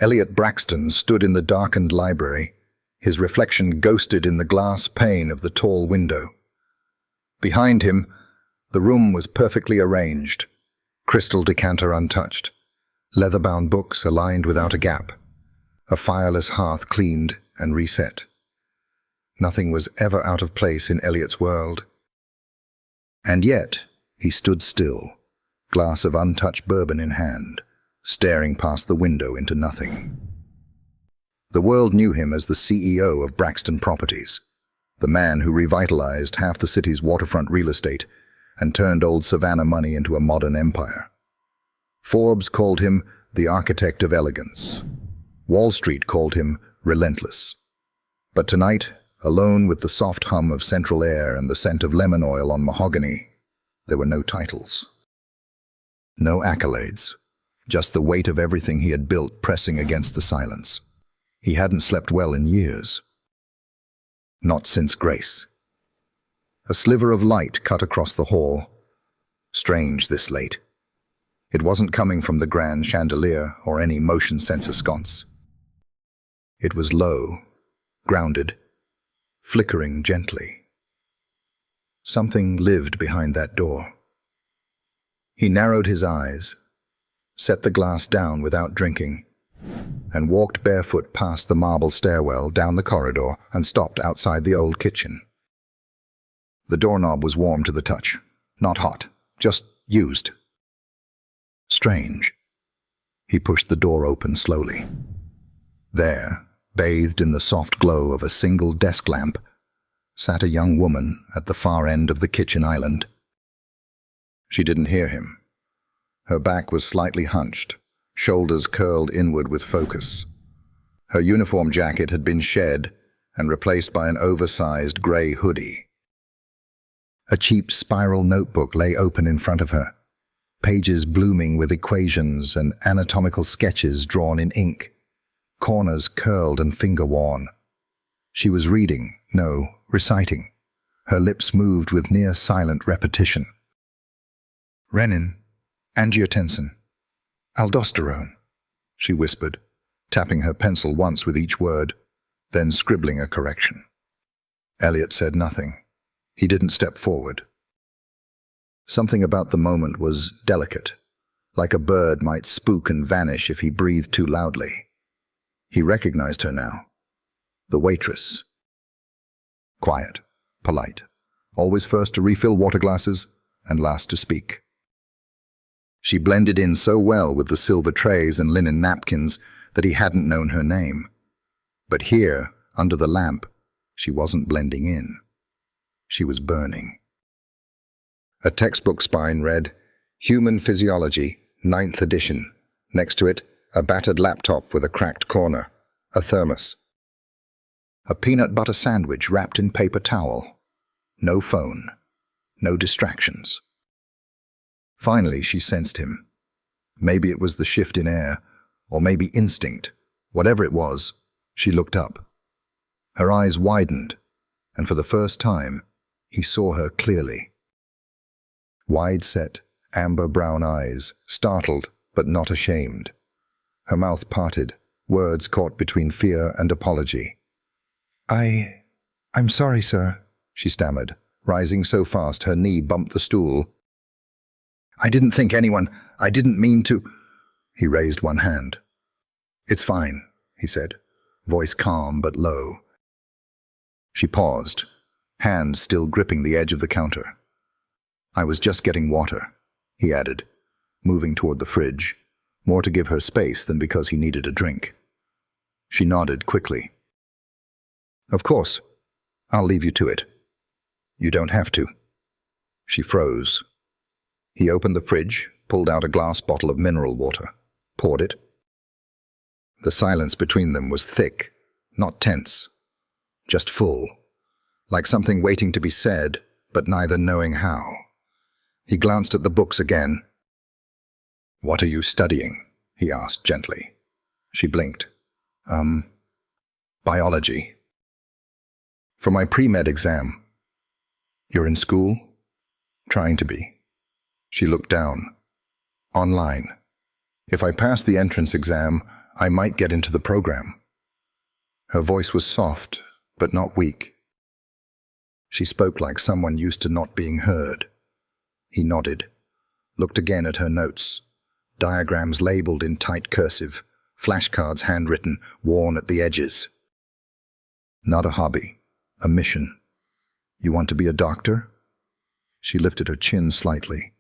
Elliot Braxton stood in the darkened library, his reflection ghosted in the glass pane of the tall window. Behind him, the room was perfectly arranged, crystal decanter untouched, leather-bound books aligned without a gap, a fireless hearth cleaned and reset. Nothing was ever out of place in Elliot's world. And yet, he stood still, glass of untouched bourbon in hand, staring past the window into nothing. The world knew him as the CEO of Braxton Properties, the man who revitalized half the city's waterfront real estate and turned old Savannah money into a modern empire. Forbes called him the architect of elegance. Wall Street called him relentless. But tonight, alone with the soft hum of central air and the scent of lemon oil on mahogany, there were no titles. No accolades, just the weight of everything he had built pressing against the silence. He hadn't slept well in years. Not since Grace. A sliver of light cut across the hall. Strange this late. It wasn't coming from the grand chandelier or any motion sensor sconce. It was low, grounded, flickering gently. Something lived behind that door. He narrowed his eyes, set the glass down without drinking, and walked barefoot past the marble stairwell down the corridor and stopped outside the old kitchen. The doorknob was warm to the touch, not hot, just used. Strange. He pushed the door open slowly. There, bathed in the soft glow of a single desk lamp, sat a young woman at the far end of the kitchen island. She didn't hear him. Her back was slightly hunched, shoulders curled inward with focus. Her uniform jacket had been shed and replaced by an oversized grey hoodie. A cheap spiral notebook lay open in front of her, pages blooming with equations and anatomical sketches drawn in ink, corners curled and finger-worn. She was reading, no, reciting. Her lips moved with near-silent repetition. Renin, angiotensin, aldosterone, she whispered, tapping her pencil once with each word, then scribbling a correction. Elliot said nothing. He didn't step forward. Something about the moment was delicate, like a bird might spook and vanish if he breathed too loudly. He recognized her now. The waitress. Quiet, polite, always first to refill water glasses and last to speak. She blended in so well with the silver trays and linen napkins that he hadn't known her name. But here, under the lamp, she wasn't blending in. She was burning. A textbook spine read, Human Physiology, 9th edition. Next to it, a battered laptop with a cracked corner, a thermos. A peanut butter sandwich wrapped in paper towel. No phone. No distractions. Finally, she sensed him. Maybe it was the shift in air, or maybe instinct. Whatever it was, she looked up. Her eyes widened, and for the first time, he saw her clearly. Wide-set, amber-brown eyes, startled but not ashamed. Her mouth parted, words caught between fear and apology. I'm sorry, sir, she stammered, rising so fast her knee bumped the stool. I didn't mean to. He raised one hand. It's fine, he said, voice calm but low. She paused, hands still gripping the edge of the counter. I was just getting water, he added, moving toward the fridge, more to give her space than because he needed a drink. She nodded quickly. Of course, I'll leave you to it. You don't have to. She froze. He opened the fridge, pulled out a glass bottle of mineral water, poured it. The silence between them was thick, not tense, just full, like something waiting to be said, but neither knowing how. He glanced at the books again. What are you studying? He asked gently. She blinked. Biology. For my pre-med exam. You're in school? Trying to be. She looked down. Online. If I pass the entrance exam, I might get into the program. Her voice was soft, but not weak. She spoke like someone used to not being heard. He nodded, looked again at her notes, diagrams labeled in tight cursive, flashcards handwritten, worn at the edges. Not a hobby, a mission. You want to be a doctor? She lifted her chin slightly.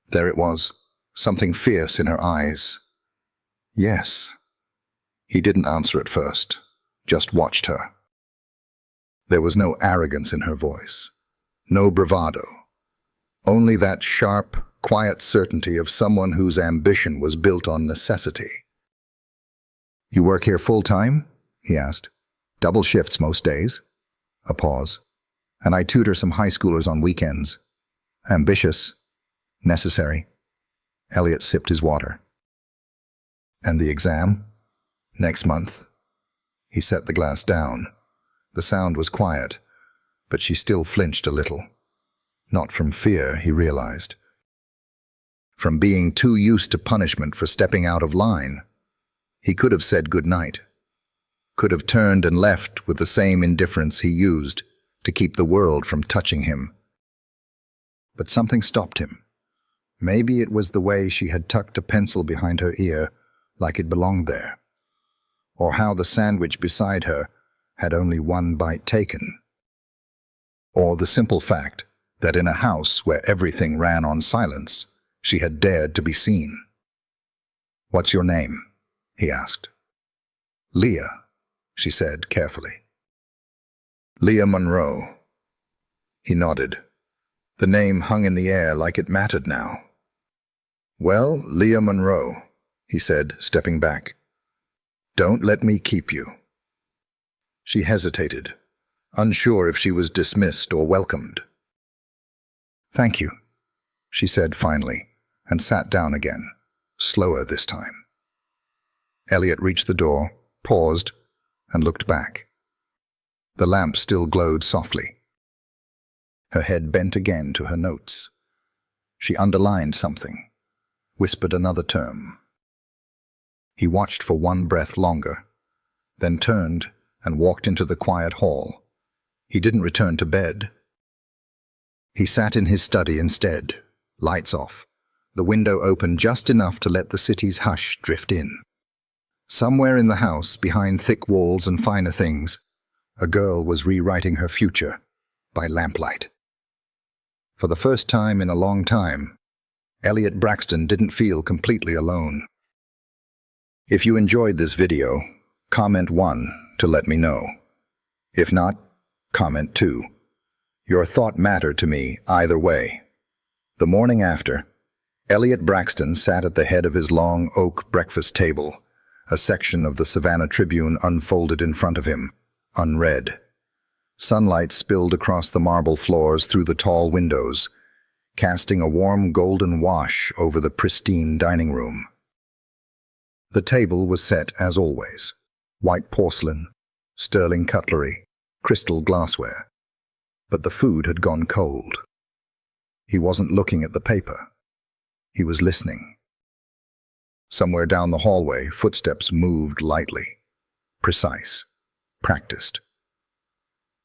There it was, something fierce in her eyes. Yes. He didn't answer at first, just watched her. There was no arrogance in her voice, no bravado, only that sharp, quiet certainty of someone whose ambition was built on necessity. You work here full-time? He asked. Double shifts most days. A pause. And I tutor some high schoolers on weekends. Ambitious. Necessary. Elliot sipped his water. And the exam? Next month. He set the glass down. The sound was quiet, but she still flinched a little. Not from fear, he realized. From being too used to punishment for stepping out of line. He could have said good night. Could have turned and left with the same indifference he used to keep the world from touching him. But something stopped him. Maybe it was the way she had tucked a pencil behind her ear, like it belonged there. Or how the sandwich beside her had only one bite taken. Or the simple fact that in a house where everything ran on silence, she had dared to be seen. What's your name? He asked. Leah, she said carefully. Leah Monroe. He nodded. The name hung in the air like it mattered now. Well, Leah Monroe, he said, stepping back. Don't let me keep you. She hesitated, unsure if she was dismissed or welcomed. Thank you, she said finally, and sat down again, slower this time. Elliot reached the door, paused, and looked back. The lamp still glowed softly. Her head bent again to her notes. She underlined something, whispered another term. He watched for one breath longer, then turned and walked into the quiet hall. He didn't return to bed. He sat in his study instead, lights off, the window open just enough to let the city's hush drift in. Somewhere in the house, behind thick walls and finer things, a girl was rewriting her future by lamplight. For the first time in a long time, Elliot Braxton didn't feel completely alone. If you enjoyed this video, comment 1 to let me know. If not, comment 2. Your thought mattered to me either way. The morning after, Elliot Braxton sat at the head of his long oak breakfast table, a section of the Savannah Tribune unfolded in front of him, unread. Sunlight spilled across the marble floors through the tall windows, casting a warm golden wash over the pristine dining room. The table was set as always, white porcelain, sterling cutlery, crystal glassware. But the food had gone cold. He wasn't looking at the paper. He was listening. Somewhere down the hallway, footsteps moved lightly, precise, practiced.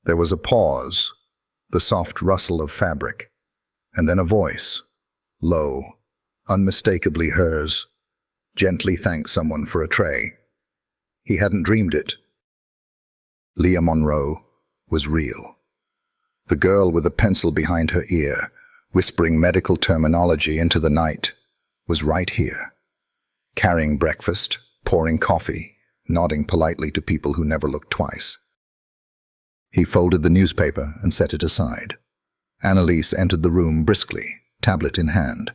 There was a pause, the soft rustle of fabric, and then a voice, low, unmistakably hers, gently thanked someone for a tray. He hadn't dreamed it. Leah Monroe was real. The girl with a pencil behind her ear, whispering medical terminology into the night, was right here, carrying breakfast, pouring coffee, nodding politely to people who never looked twice. He folded the newspaper and set it aside. Annalise entered the room briskly, tablet in hand.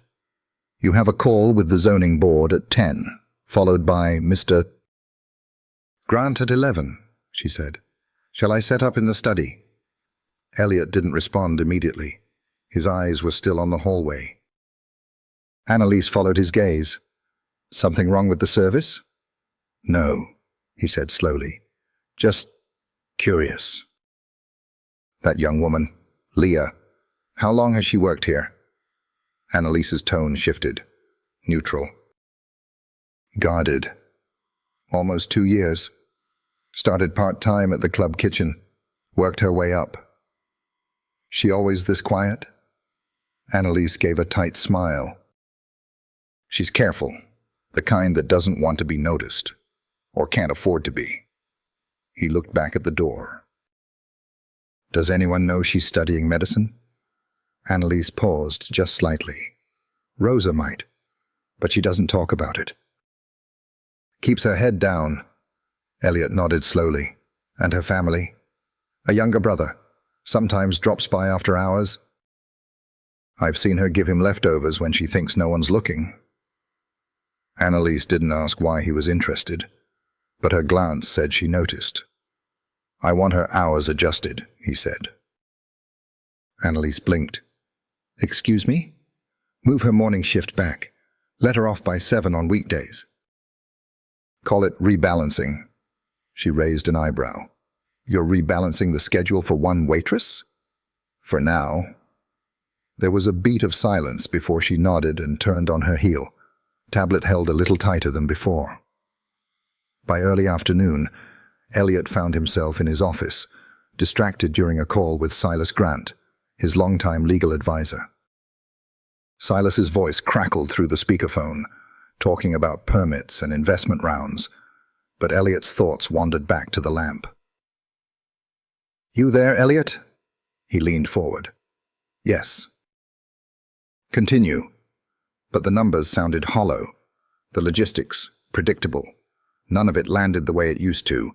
You have a call with the zoning board at 10, followed by Mr. Grant at 11, she said. Shall I set up in the study? Elliot didn't respond immediately. His eyes were still on the hallway. Annalise followed his gaze. Something wrong with the service? No, he said slowly. Just curious. That young woman, Leah, how long has she worked here? Annalise's tone shifted, neutral. Guarded, Almost 2 years. Started part-time at the club kitchen. Worked her way up. She always this quiet? Annalise gave a tight smile. She's careful, the kind that doesn't want to be noticed, or can't afford to be. He looked back at the door. Does anyone know she's studying medicine? Annalise paused just slightly. Rosa might, but she doesn't talk about it. Keeps her head down. Elliot nodded slowly. And her family? A younger brother. Sometimes drops by after hours. I've seen her give him leftovers when she thinks no one's looking. Annalise didn't ask why he was interested, but her glance said she noticed. I want her hours adjusted, he said. Annalise blinked. Excuse me? Move her morning shift back. Let her off by 7 on weekdays. Call it rebalancing. She raised an eyebrow. You're rebalancing the schedule for one waitress? For now. There was a beat of silence before she nodded and turned on her heel, tablet held a little tighter than before. By early afternoon, Elliot found himself in his office, distracted during a call with Silas Grant, his longtime legal advisor. Silas's voice crackled through the speakerphone, talking about permits and investment rounds, but Elliot's thoughts wandered back to the lamp. You there, Elliot? He leaned forward. Yes. Continue. But the numbers sounded hollow. The logistics, predictable. None of it landed the way it used to.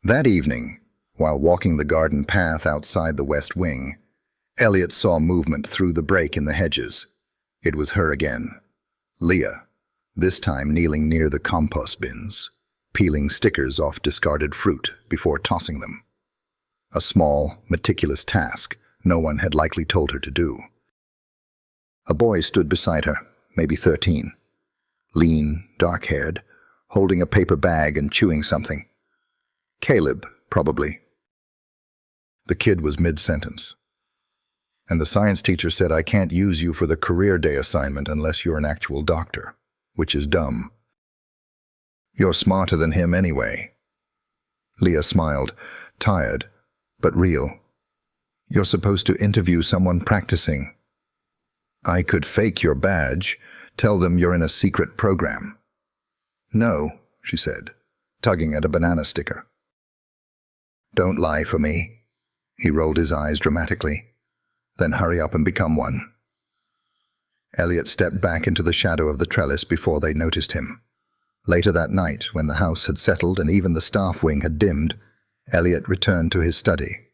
That evening, while walking the garden path outside the west wing, Elliot saw movement through the break in the hedges. It was her again. Leah, this time kneeling near the compost bins, peeling stickers off discarded fruit before tossing them. A small, meticulous task no one had likely told her to do. A boy stood beside her, maybe 13. Lean, dark-haired, holding a paper bag and chewing something. Caleb, probably. The kid was mid-sentence. And the science teacher said, I can't use you for the career day assignment unless you're an actual doctor, which is dumb. You're smarter than him anyway. Leah smiled, tired, but real. You're supposed to interview someone practicing. I could fake your badge, tell them you're in a secret program. No, she said, tugging at a banana sticker. Don't lie for me. He rolled his eyes dramatically. Then hurry up and become one. Elliot stepped back into the shadow of the trellis before they noticed him. Later that night, when the house had settled and even the staff wing had dimmed, Elliot returned to his study.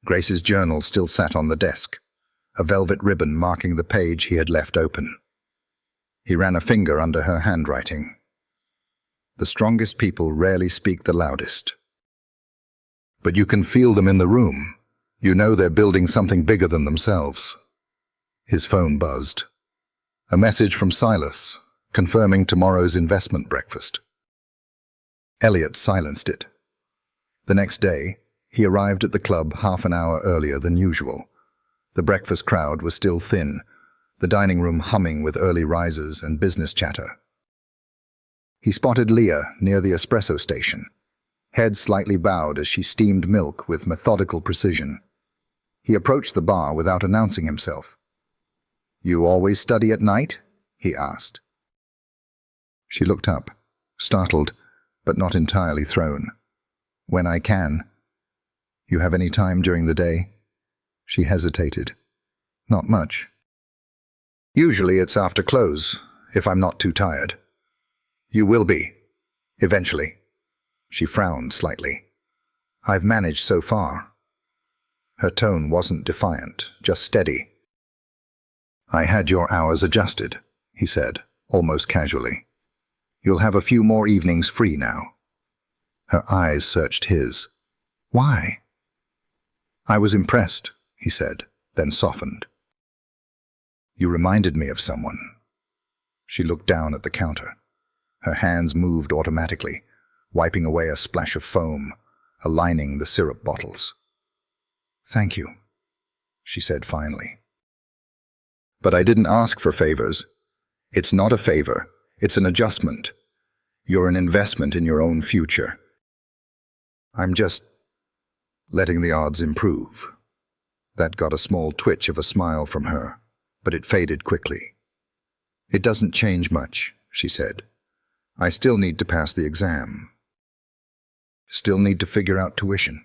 Grace's journal still sat on the desk, a velvet ribbon marking the page he had left open. He ran a finger under her handwriting. The strongest people rarely speak the loudest. But you can feel them in the room. You know they're building something bigger than themselves. His phone buzzed. A message from Silas, confirming tomorrow's investment breakfast. Elliot silenced it. The next day, he arrived at the club half an hour earlier than usual. The breakfast crowd was still thin, the dining room humming with early risers and business chatter. He spotted Leah near the espresso station, head slightly bowed as she steamed milk with methodical precision. He approached the bar without announcing himself. You always study at night? He asked. She looked up, startled, but not entirely thrown. When I can. You have any time during the day? She hesitated. Not much. Usually it's after close, if I'm not too tired. You will be, eventually. She frowned slightly. I've managed so far. Her tone wasn't defiant, just steady. I had your hours adjusted, he said, almost casually. You'll have a few more evenings free now. Her eyes searched his. Why? I was impressed, he said, then softened. You reminded me of someone. She looked down at the counter. Her hands moved automatically, wiping away a splash of foam, aligning the syrup bottles. Thank you, she said finally. But I didn't ask for favors. It's not a favor, it's an adjustment. You're an investment in your own future. I'm just letting the odds improve. That got a small twitch of a smile from her, but it faded quickly. It doesn't change much, she said. I still need to pass the exam. Still need to figure out tuition.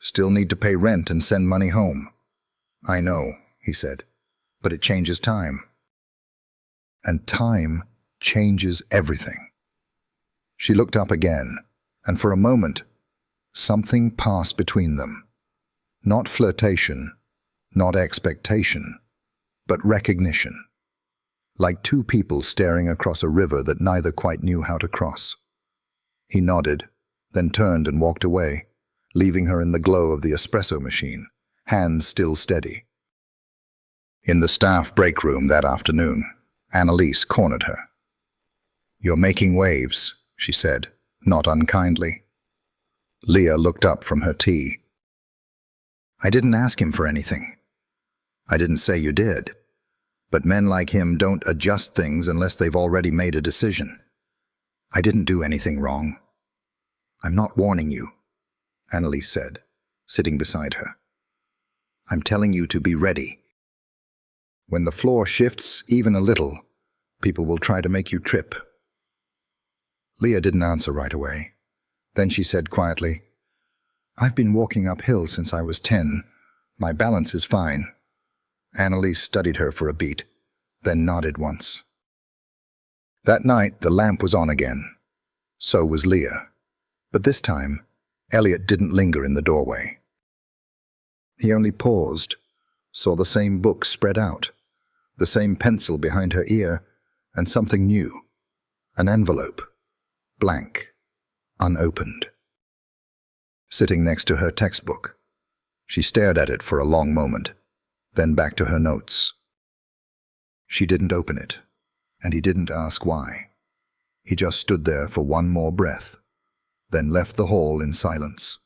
Still need to pay rent and send money home. I know, he said, but it changes time. And time changes everything. She looked up again, and for a moment, something passed between them. Not flirtation, not expectation, but recognition. Like two people staring across a river that neither quite knew how to cross. He nodded, then turned and walked away, leaving her in the glow of the espresso machine, hands still steady. In the staff break room that afternoon, Annalise cornered her. You're making waves, she said, not unkindly. Leah looked up from her tea. I didn't ask him for anything. I didn't say you did. But men like him don't adjust things unless they've already made a decision. I didn't do anything wrong. I'm not warning you, Annalise said, sitting beside her. I'm telling you to be ready. When the floor shifts even a little, people will try to make you trip. Leah didn't answer right away. Then she said quietly, I've been walking uphill since I was 10. My balance is fine. Annalise studied her for a beat, then nodded once. That night, the lamp was on again. So was Leah. But this time, Elliot didn't linger in the doorway. He only paused, saw the same book spread out, the same pencil behind her ear, and something new. An envelope. Blank. Unopened. Sitting next to her textbook, she stared at it for a long moment, then back to her notes. She didn't open it, and he didn't ask why. He just stood there for one more breath, then left the hall in silence.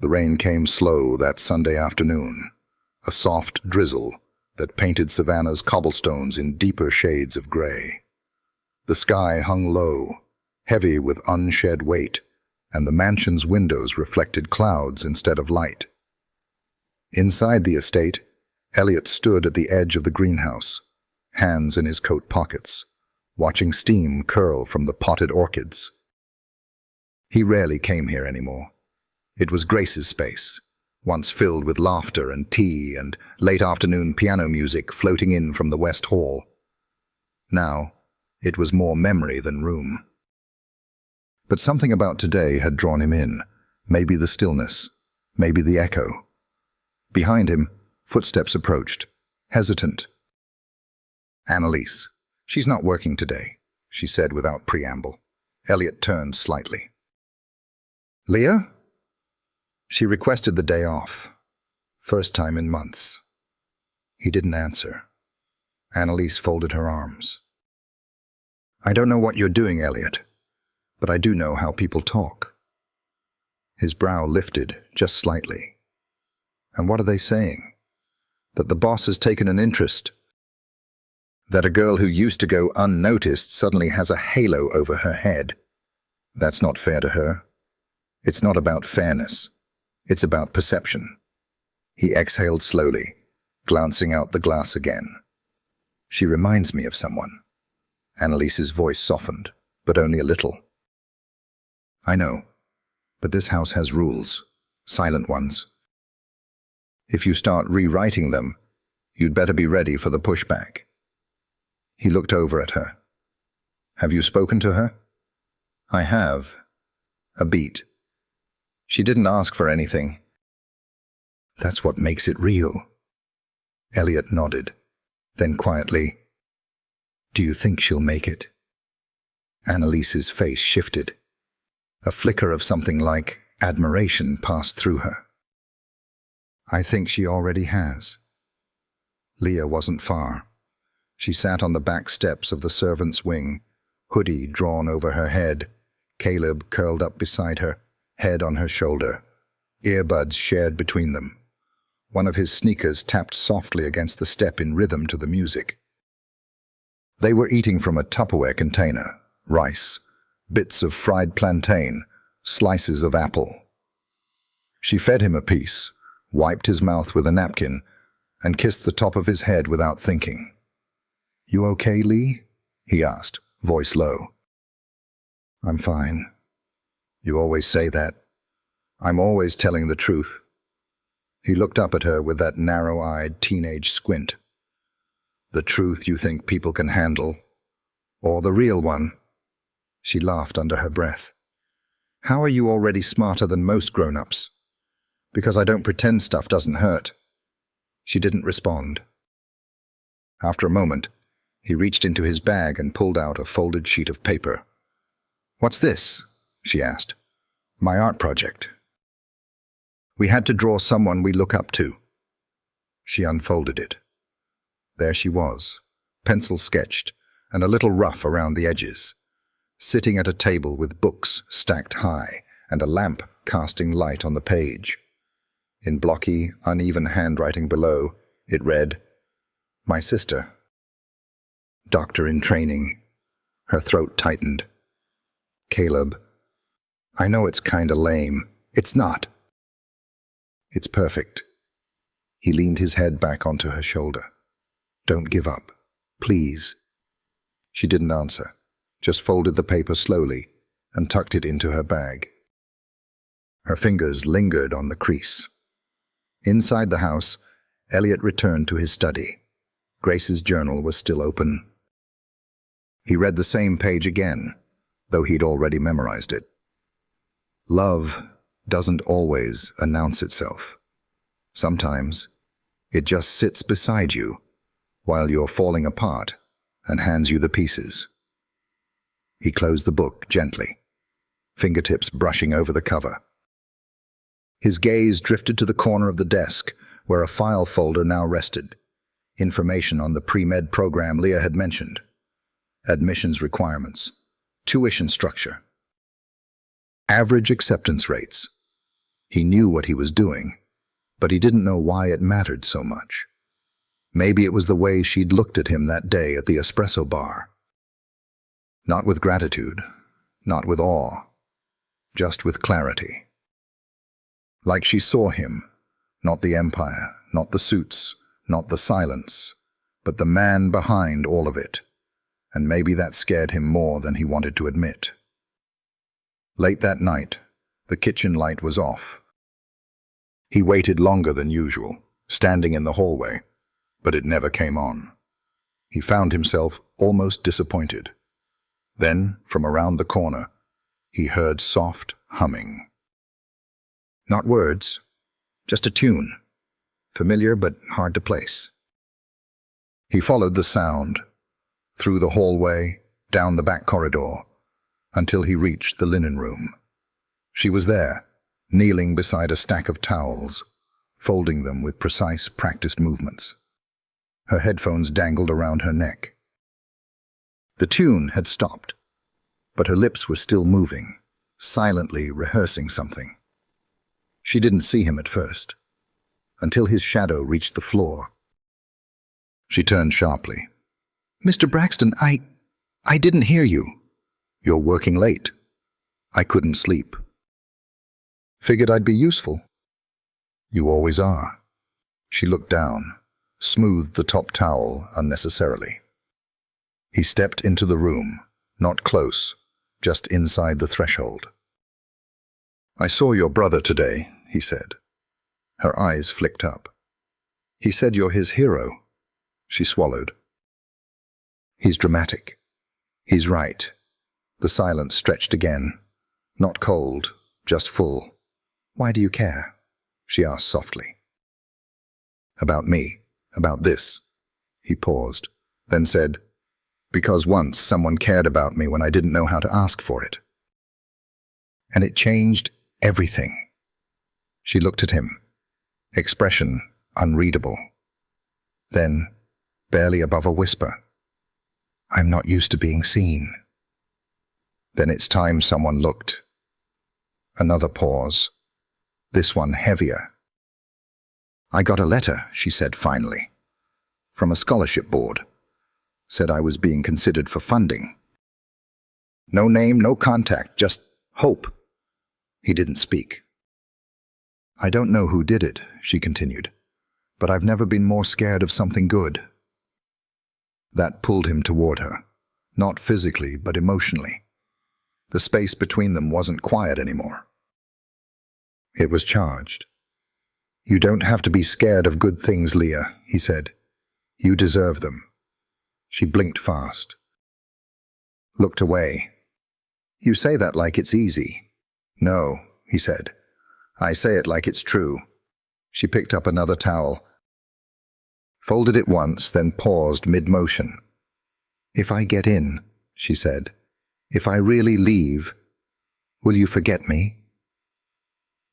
The rain came slow that Sunday afternoon, a soft drizzle that painted Savannah's cobblestones in deeper shades of gray. The sky hung low, heavy with unshed weight, and the mansion's windows reflected clouds instead of light. Inside the estate, Elliot stood at the edge of the greenhouse, hands in his coat pockets, watching steam curl from the potted orchids. He rarely came here anymore. It was Grace's space, once filled with laughter and tea and late afternoon piano music floating in from the West Hall. Now, it was more memory than room. But something about today had drawn him in, maybe the stillness, maybe the echo. Behind him, footsteps approached, hesitant. Annalise, she's not working today, she said without preamble. Elliot turned slightly. Leah? She requested the day off. First time in months. He didn't answer. Annalise folded her arms. I don't know what you're doing, Elliot, but I do know how people talk. His brow lifted just slightly. And what are they saying? That the boss has taken an interest? That a girl who used to go unnoticed suddenly has a halo over her head? That's not fair to her. It's not about fairness. It's about perception. He exhaled slowly, glancing out the glass again. She reminds me of someone. Annalise's voice softened, but only a little. I know, but this house has rules, silent ones. If you start rewriting them, you'd better be ready for the pushback. He looked over at her. Have you spoken to her? I have. A beat. She didn't ask for anything. That's what makes it real. Elliot nodded, then quietly, Do you think she'll make it? Annalise's face shifted. A flicker of something like admiration passed through her. I think she already has. Leah wasn't far. She sat on the back steps of the servants' wing, hoodie drawn over her head, Caleb curled up beside her, head on her shoulder, earbuds shared between them. One of his sneakers tapped softly against the step in rhythm to the music. They were eating from a Tupperware container, rice, bits of fried plantain, slices of apple. She fed him a piece, wiped his mouth with a napkin, and kissed the top of his head without thinking. "You okay, Lee?" he asked, voice low. "I'm fine. You always say that. I'm always telling the truth." He looked up at her with that narrow-eyed teenage squint. "The truth you think people can handle? Or the real one?" She laughed under her breath. "How are you already smarter than most grown-ups?" "Because I don't pretend stuff doesn't hurt." She didn't respond. After a moment, he reached into his bag and pulled out a folded sheet of paper. "What's this?" she asked. "My art project. We had to draw someone we look up to." She unfolded it. There she was, pencil sketched and a little rough around the edges, sitting at a table with books stacked high and a lamp casting light on the page. In blocky, uneven handwriting below, it read, "My sister. Doctor in training." Her throat tightened. "Caleb, I know it's kinda lame. It's not. It's perfect." He leaned his head back onto her shoulder. "Don't give up. Please." She didn't answer, just folded the paper slowly and tucked it into her bag. Her fingers lingered on the crease. Inside the house, Elliot returned to his study. Grace's journal was still open. He read the same page again, though he'd already memorized it. Love doesn't always announce itself. Sometimes it just sits beside you while you're falling apart and hands you the pieces. He closed the book gently, fingertips brushing over the cover. His gaze drifted to the corner of the desk where a file folder now rested. Information on the pre-med program Leah had mentioned. Admissions requirements. Tuition structure. Average acceptance rates. He knew what he was doing, but he didn't know why it mattered so much. Maybe it was the way she'd looked at him that day at the espresso bar. Not with gratitude, not with awe, just with clarity. Like she saw him, not the empire, not the suits, not the silence, but the man behind all of it. And maybe that scared him more than he wanted to admit. Late that night, the kitchen light was off. He waited longer than usual, standing in the hallway, but it never came on. He found himself almost disappointed. Then, from around the corner, he heard soft humming. Not words, just a tune, familiar but hard to place. He followed the sound, through the hallway, down the back corridor, until he reached the linen room. She was there, kneeling beside a stack of towels, folding them with precise, practiced movements. Her headphones dangled around her neck. The tune had stopped, but her lips were still moving, silently rehearsing something. She didn't see him at first, until his shadow reached the floor. She turned sharply. "Mr. Braxton, I didn't hear you." "You're working late." "I couldn't sleep." "Figured I'd be useful." "You always are." She looked down, smoothed the top towel unnecessarily. He stepped into the room, not close, just inside the threshold. "I saw your brother today," he said. Her eyes flicked up. "He said you're his hero." She swallowed. "He's dramatic. He's right." The silence stretched again. Not cold, just full. "Why do you care?" she asked softly. "About me, about this." He paused, then said, "Because once someone cared about me when I didn't know how to ask for it. And it changed everything." She looked at him, expression unreadable. Then, barely above a whisper, "I'm not used to being seen." Then it's time someone looked. Another pause, this one heavier. "I got a letter," she said finally, "from a scholarship board. Said I was being considered for funding." No name, no contact, just hope. He didn't speak. I don't know who did it, she continued, but I've never been more scared of something good. That pulled him toward her, not physically, but emotionally. The space between them wasn't quiet anymore. It was charged. You don't have to be scared of good things, Leah, he said. You deserve them. She blinked fast. Looked away. You say that like it's easy. No, he said. I say it like it's true. She picked up another towel, folded it once, then paused mid-motion. If I get in, she said, if I really leave, will you forget me?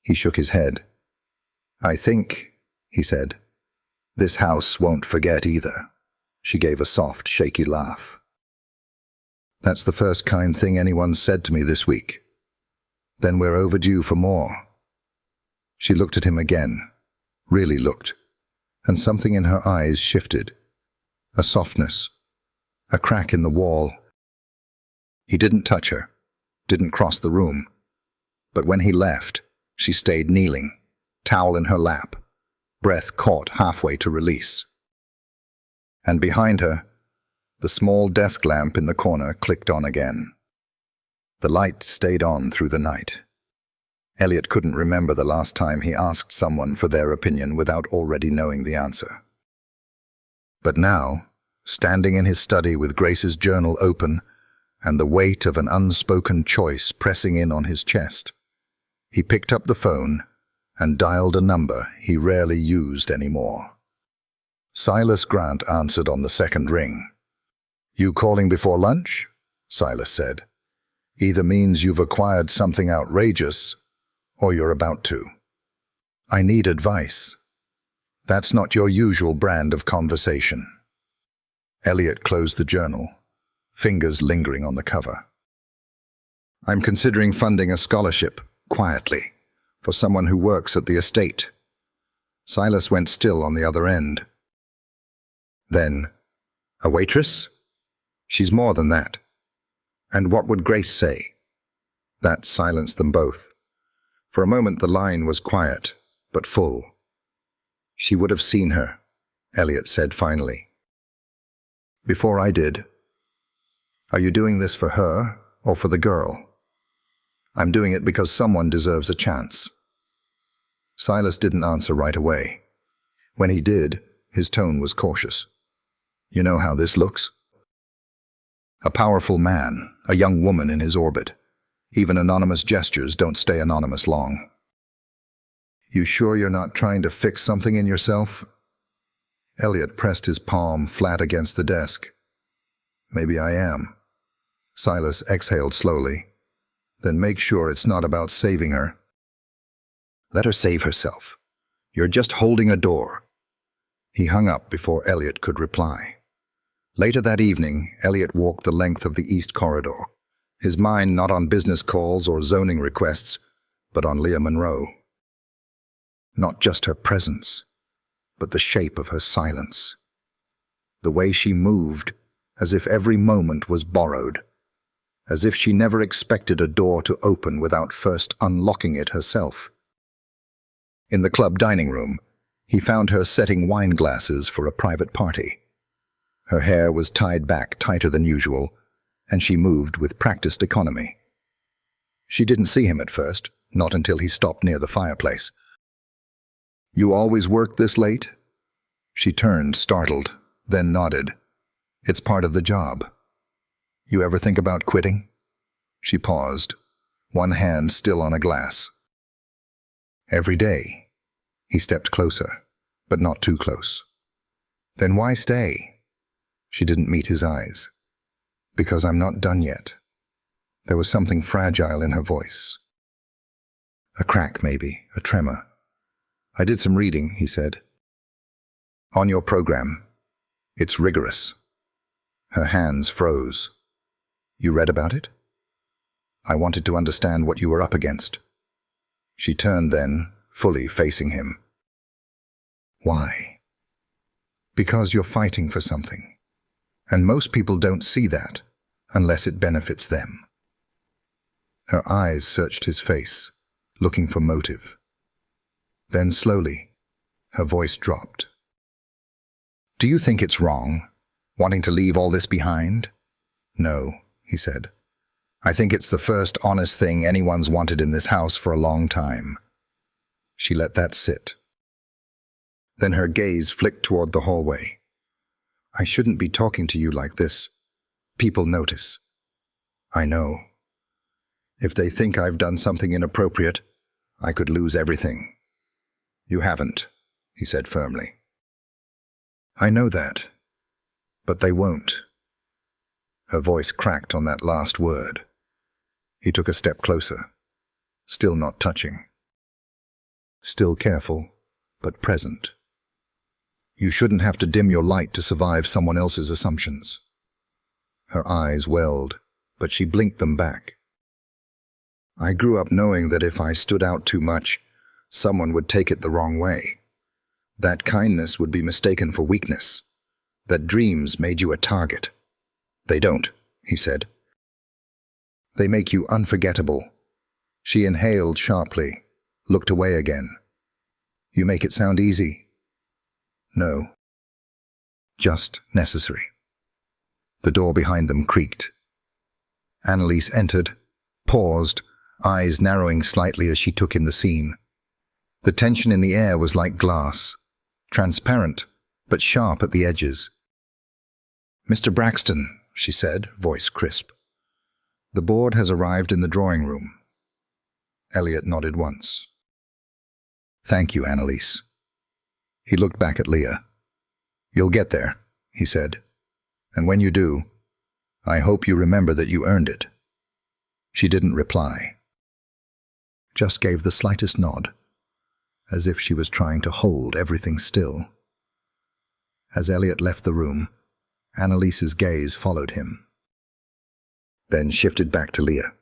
He shook his head. I think, he said, this house won't forget either. She gave a soft, shaky laugh. That's the first kind thing anyone's said to me this week. Then we're overdue for more. She looked at him again, really looked, and something in her eyes shifted. A softness, a crack in the wall. He didn't touch her, didn't cross the room. But when he left, she stayed kneeling, towel in her lap, breath caught halfway to release. And behind her, the small desk lamp in the corner clicked on again. The light stayed on through the night. Elliot couldn't remember the last time he asked someone for their opinion without already knowing the answer. But now, standing in his study with Grace's journal open and the weight of an unspoken choice pressing in on his chest, he picked up the phone and dialed a number he rarely used anymore. Silas Grant answered on the second ring. You calling before lunch? Silas said. Either means you've acquired something outrageous, or you're about to. I need advice. That's not your usual brand of conversation. Elliot closed the journal, fingers lingering on the cover. I'm considering funding a scholarship, quietly, for someone who works at the estate. Silas went still on the other end. Then, a waitress? She's more than that. And what would Grace say? That silenced them both. For a moment the line was quiet, but full. She would have seen her, Elliot said finally. Before I did. Are you doing this for her or for the girl? I'm doing it because someone deserves a chance. Silas didn't answer right away. When he did, his tone was cautious. You know how this looks? A powerful man, a young woman in his orbit. Even anonymous gestures don't stay anonymous long. You sure you're not trying to fix something in yourself? Elliot pressed his palm flat against the desk. Maybe I am. Silas exhaled slowly. Then make sure it's not about saving her. Let her save herself. You're just holding a door. He hung up before Elliot could reply. Later that evening, Elliot walked the length of the East Corridor, his mind not on business calls or zoning requests, but on Leah Monroe. Not just her presence, but the shape of her silence. The way she moved, as if every moment was borrowed, as if she never expected a door to open without first unlocking it herself. In the club dining room, he found her setting wine glasses for a private party. Her hair was tied back tighter than usual, and she moved with practiced economy. She didn't see him at first, not until he stopped near the fireplace. You always work this late? She turned, startled, then nodded. It's part of the job. You ever think about quitting? She paused, one hand still on a glass. Every day. He stepped closer, but not too close. Then why stay? She didn't meet his eyes. Because I'm not done yet. There was something fragile in her voice. A crack, maybe, a tremor. I did some reading, he said. On your program. It's rigorous. Her hands froze. You read about it? I wanted to understand what you were up against. She turned then, fully facing him. Why? Because you're fighting for something. And most people don't see that, unless it benefits them. Her eyes searched his face, looking for motive. Then slowly, her voice dropped. "Do you think it's wrong, wanting to leave all this behind?" "No," he said. "I think it's the first honest thing anyone's wanted in this house for a long time." She let that sit. Then her gaze flicked toward the hallway. "I shouldn't be talking to you like this. People notice." "I know. If they think I've done something inappropriate, I could lose everything." "You haven't," he said firmly. "I know that, but they won't." Her voice cracked on that last word. He took a step closer, still not touching. Still careful, but present. "You shouldn't have to dim your light to survive someone else's assumptions." Her eyes welled, but she blinked them back. "I grew up knowing that if I stood out too much, someone would take it the wrong way. That kindness would be mistaken for weakness. That dreams made you a target." "They don't," he said. "They make you unforgettable." She inhaled sharply, looked away again. "You make it sound easy." "No. Just necessary." The door behind them creaked. Annalise entered, paused, eyes narrowing slightly as she took in the scene. The tension in the air was like glass, transparent, but sharp at the edges. "Mr. Braxton," she said, voice crisp. "The board has arrived in the drawing room." Elliot nodded once. "Thank you, Annalise." He looked back at Leah. "You'll get there," he said. "And when you do, I hope you remember that you earned it." She didn't reply. Just gave the slightest nod, as if she was trying to hold everything still. As Elliot left the room, Annalise's gaze followed him. Then shifted back to Leah.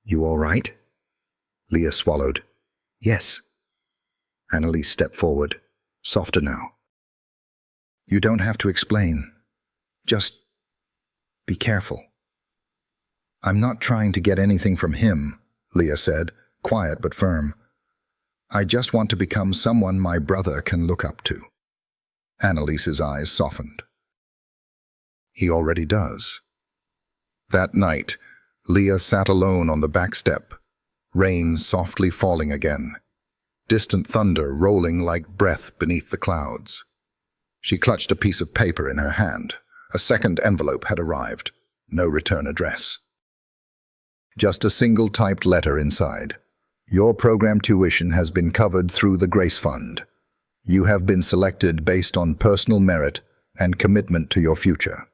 "You all right?" Leah swallowed. "Yes." Annalise stepped forward, softer now. "You don't have to explain. Just be careful." "I'm not trying to get anything from him," Leah said, quiet but firm. "I just want to become someone my brother can look up to." Annalise's eyes softened. "He already does." That night, Leah sat alone on the back step, rain softly falling again, distant thunder rolling like breath beneath the clouds. She clutched a piece of paper in her hand. A second envelope had arrived. No return address. Just a single typed letter inside. "Your program tuition has been covered through the Grace Fund. You have been selected based on personal merit and commitment to your future."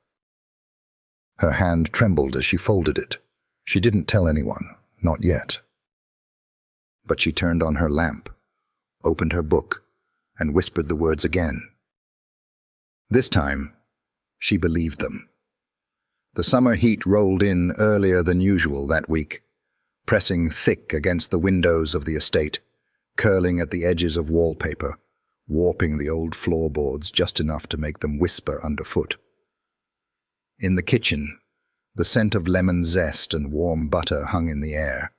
Her hand trembled as she folded it. She didn't tell anyone, not yet. But she turned on her lamp, opened her book, and whispered the words again. This time, she believed them. The summer heat rolled in earlier than usual that week, pressing thick against the windows of the estate, curling at the edges of wallpaper, warping the old floorboards just enough to make them whisper underfoot. In the kitchen, the scent of lemon zest and warm butter hung in the air,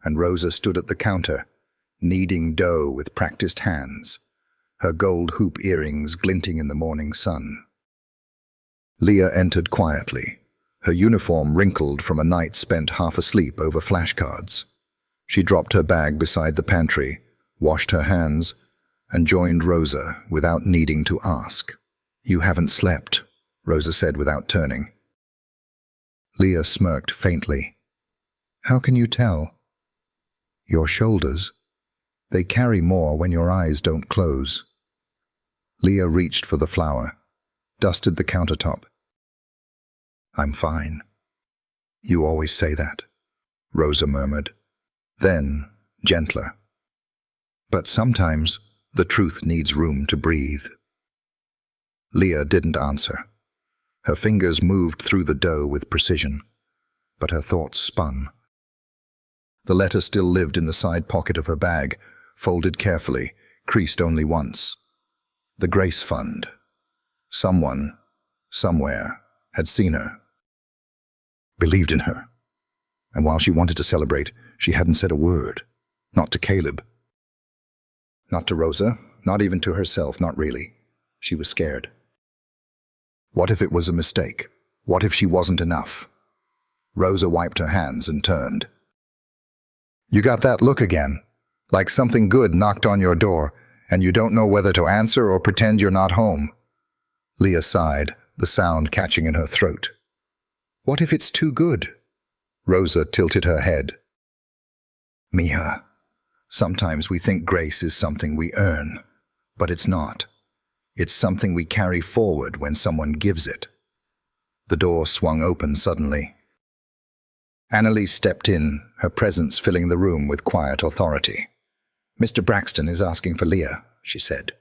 and Rosa stood at the counter, kneading dough with practiced hands, her gold hoop earrings glinting in the morning sun. Leah entered quietly, her uniform wrinkled from a night spent half asleep over flashcards. She dropped her bag beside the pantry, washed her hands, and joined Rosa without needing to ask. "You haven't slept," Rosa said without turning. Leah smirked faintly. "How can you tell?" "Your shoulders. They carry more when your eyes don't close." Leah reached for the flour, dusted the countertop. "I'm fine." "You always say that," Rosa murmured. Then, gentler. "But sometimes the truth needs room to breathe." Leah didn't answer. Her fingers moved through the dough with precision, but her thoughts spun. The letter still lived in the side pocket of her bag, folded carefully, creased only once. The Grace Fund. Someone, somewhere, had seen her, believed in her, And while she wanted to celebrate, she hadn't said a word. Not to Caleb. Not to Rosa, not even to herself, not really. She was scared. What if it was a mistake? What if she wasn't enough? Rosa wiped her hands and turned. You got that look again, like something good knocked on your door, and you don't know whether to answer or pretend you're not home. Leah sighed, the sound catching in her throat. What if it's too good? Rosa tilted her head. Mija, sometimes we think grace is something we earn, but it's not. It's something we carry forward when someone gives it. The door swung open suddenly. Annalise stepped in, her presence filling the room with quiet authority. Mr. Braxton is asking for Leah, she said.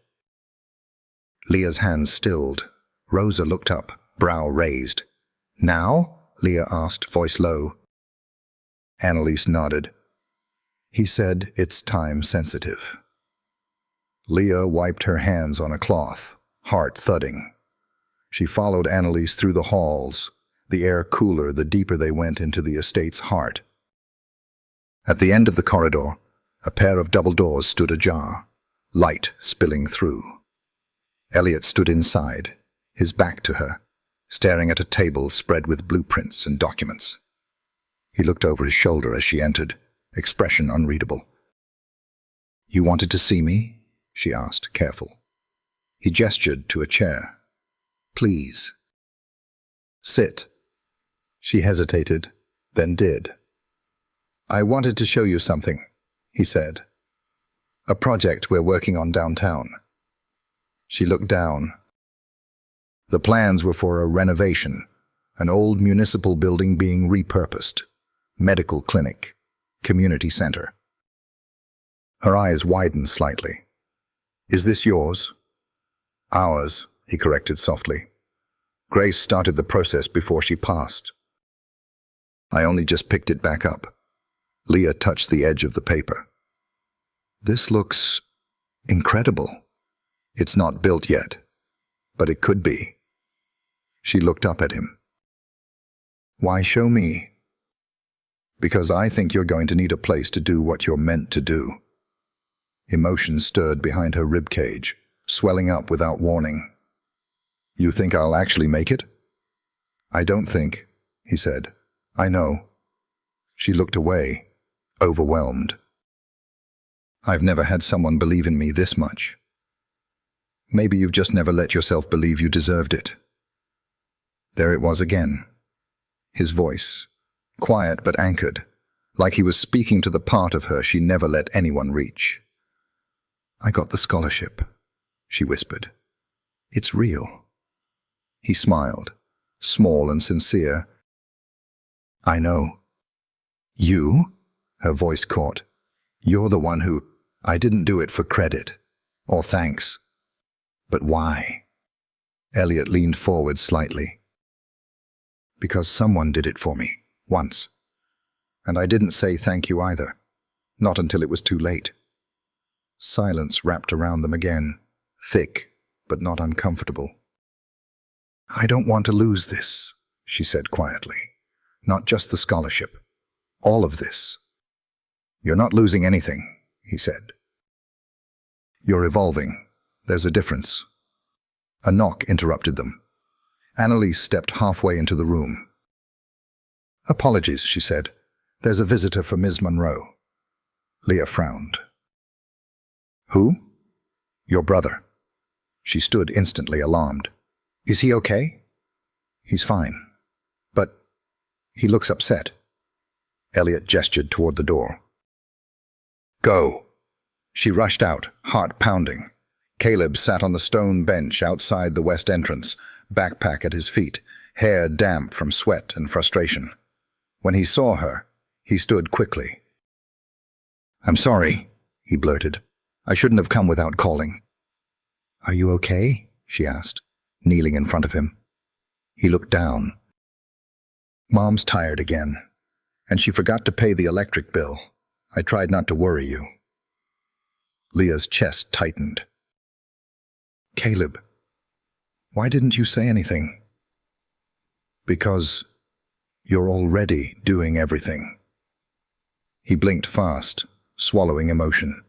Leah's hands stilled. Rosa looked up, brow raised. Now? Leah asked, voice low. Annalise nodded. He said it's time sensitive. Leah wiped her hands on a cloth, heart thudding. She followed Annalise through the halls, the air cooler the deeper they went into the estate's heart. At the end of the corridor, a pair of double doors stood ajar, light spilling through. Elliot stood inside, his back to her, staring at a table spread with blueprints and documents. He looked over his shoulder as she entered, expression unreadable. You wanted to see me? She asked, careful. He gestured to a chair. Please. Sit. She hesitated, then did. I wanted to show you something, he said. A project we're working on downtown. She looked down. The plans were for a renovation, an old municipal building being repurposed, medical clinic, community center. Her eyes widened slightly. Is this yours? Ours, he corrected softly. Grace started the process before she passed. I only just picked it back up. Leah touched the edge of the paper. This looks incredible. It's not built yet, but it could be. She looked up at him. Why show me? Because I think you're going to need a place to do what you're meant to do. Emotion stirred behind her ribcage, swelling up without warning. You think I'll actually make it? I don't think, he said. I know. She looked away, overwhelmed. I've never had someone believe in me this much. Maybe you've just never let yourself believe you deserved it. There it was again. His voice, quiet but anchored, like he was speaking to the part of her she never let anyone reach. I got the scholarship, she whispered. It's real. He smiled, small and sincere. I know. You? Her voice caught. You're the one who... I didn't do it for credit, or thanks. But why? Elliot leaned forward slightly. Because someone did it for me, once. And I didn't say thank you either, not until it was too late. Silence wrapped around them again, thick but not uncomfortable. I don't want to lose this, she said quietly. Not just the scholarship. All of this. You're not losing anything, he said. You're evolving. There's a difference. A knock interrupted them. Annalise stepped halfway into the room. Apologies, she said. There's a visitor for Ms. Monroe. Leah frowned. Who? Your brother. She stood instantly alarmed. Is he okay? He's fine. But he looks upset. Elliot gestured toward the door. Go. She rushed out, heart pounding. Caleb sat on the stone bench outside the west entrance, backpack at his feet, hair damp from sweat and frustration. When he saw her, he stood quickly. I'm sorry, he blurted. I shouldn't have come without calling. Are you okay? She asked, kneeling in front of him. He looked down. Mom's tired again, and she forgot to pay the electric bill. I tried not to worry you. Leah's chest tightened. Caleb, why didn't you say anything? Because you're already doing everything, He blinked fast, swallowing emotion.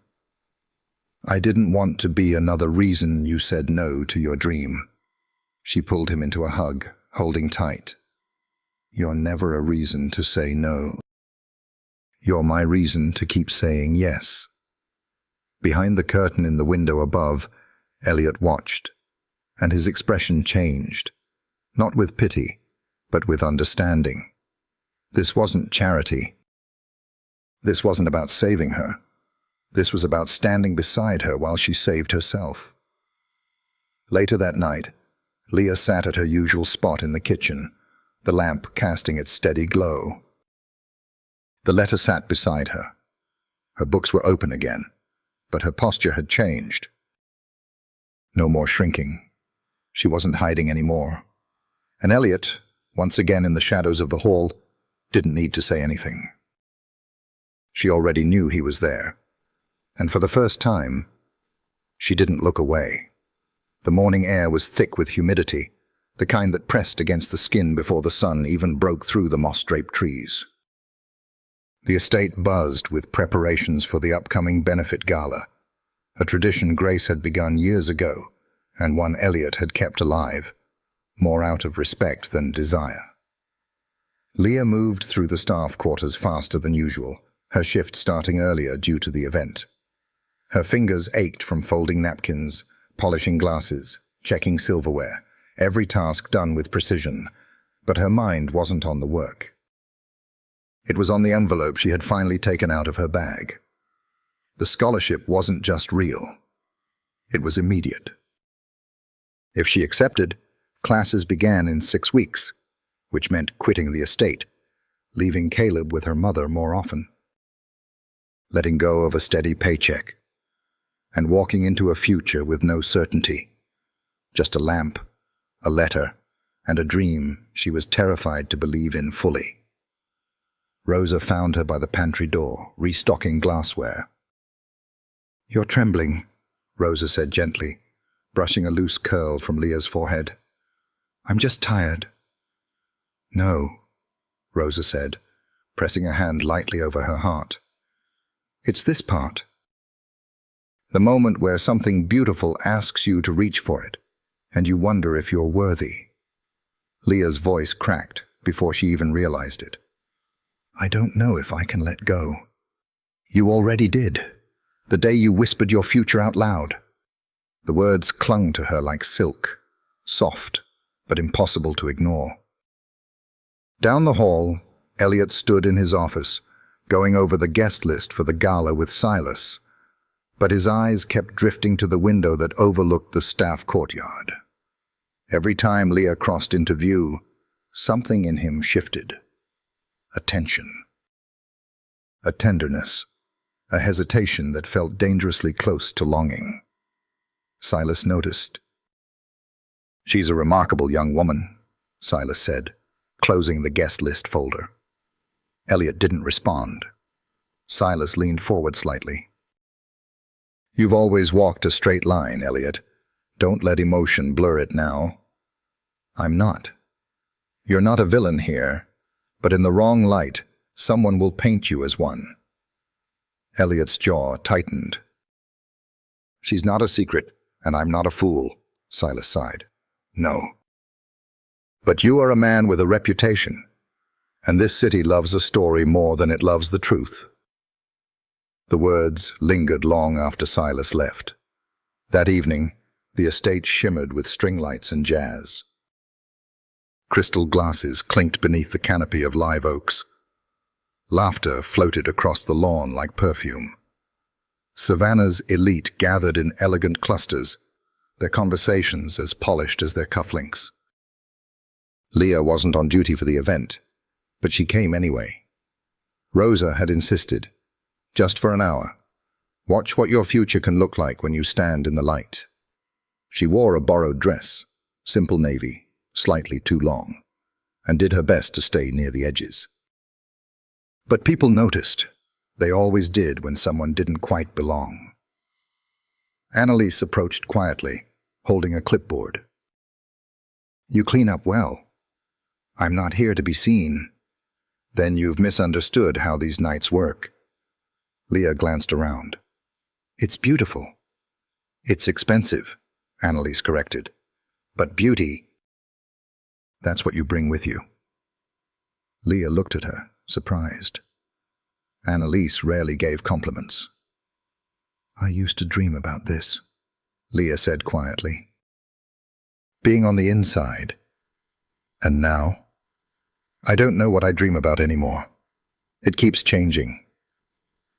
"I didn't want to be another reason you said no to your dream." She pulled him into a hug, holding tight. "You're never a reason to say no. You're my reason to keep saying yes." Behind the curtain in the window above, Elliot watched, and his expression changed, not with pity, but with understanding. This wasn't charity. This wasn't about saving her. This was about standing beside her while she saved herself. Later that night, Leah sat at her usual spot in the kitchen, the lamp casting its steady glow. The letter sat beside her. Her books were open again, but her posture had changed. No more shrinking. She wasn't hiding anymore. And Elliot, once again in the shadows of the hall, didn't need to say anything. She already knew he was there. And for the first time, she didn't look away. The morning air was thick with humidity, the kind that pressed against the skin before the sun even broke through the moss-draped trees. The estate buzzed with preparations for the upcoming benefit gala, a tradition Grace had begun years ago, and one Elliot had kept alive, more out of respect than desire. Leah moved through the staff quarters faster than usual, her shift starting earlier due to the event. Her fingers ached from folding napkins, polishing glasses, checking silverware, every task done with precision, but her mind wasn't on the work. It was on the envelope she had finally taken out of her bag. The scholarship wasn't just real. It was immediate. If she accepted, classes began in 6 weeks, which meant quitting the estate, leaving Caleb with her mother more often, letting go of a steady paycheck, and walking into a future with no certainty, just a lamp, a letter, and a dream she was terrified to believe in fully. Rosa found her by the pantry door, restocking glassware. "You're trembling," Rosa said gently, brushing a loose curl from Leah's forehead. "I'm just tired." "No," Rosa said, pressing a hand lightly over her heart. "It's this part. The moment where something beautiful asks you to reach for it, and you wonder if you're worthy." Leah's voice cracked before she even realized it. "I don't know if I can let go." "You already did, the day you whispered your future out loud." The words clung to her like silk, soft but impossible to ignore. Down the hall, Elliot stood in his office, going over the guest list for the gala with Silas, but his eyes kept drifting to the window that overlooked the staff courtyard. Every time Leah crossed into view, something in him shifted. A tension, a tenderness, a hesitation that felt dangerously close to longing. Silas noticed. "She's a remarkable young woman," Silas said, closing the guest list folder. Elliot didn't respond. Silas leaned forward slightly. "You've always walked a straight line, Elliot. Don't let emotion blur it now." "I'm not. You're not a villain here, but in the wrong light, someone will paint you as one." Elliot's jaw tightened. "She's not a secret, and I'm not a fool," Silas sighed. "No. But you are a man with a reputation, and this city loves a story more than it loves the truth." The words lingered long after Silas left. That evening, the estate shimmered with string lights and jazz. Crystal glasses clinked beneath the canopy of live oaks. Laughter floated across the lawn like perfume. Savannah's elite gathered in elegant clusters, their conversations as polished as their cufflinks. Leah wasn't on duty for the event, but she came anyway. Rosa had insisted, "Just for an hour. Watch what your future can look like when you stand in the light." She wore a borrowed dress, simple navy, slightly too long, and did her best to stay near the edges. But people noticed. They always did when someone didn't quite belong. Annalise approached quietly, holding a clipboard. "You clean up well." "I'm not here to be seen." "Then you've misunderstood how these nights work." Leah glanced around. It's beautiful. It's expensive, Annalise corrected. But beauty, that's what you bring with you. Leah looked at her, surprised. Annalise rarely gave compliments. I used to dream about this, Leah said quietly. Being on the inside. And now? I don't know what I dream about anymore. It keeps changing.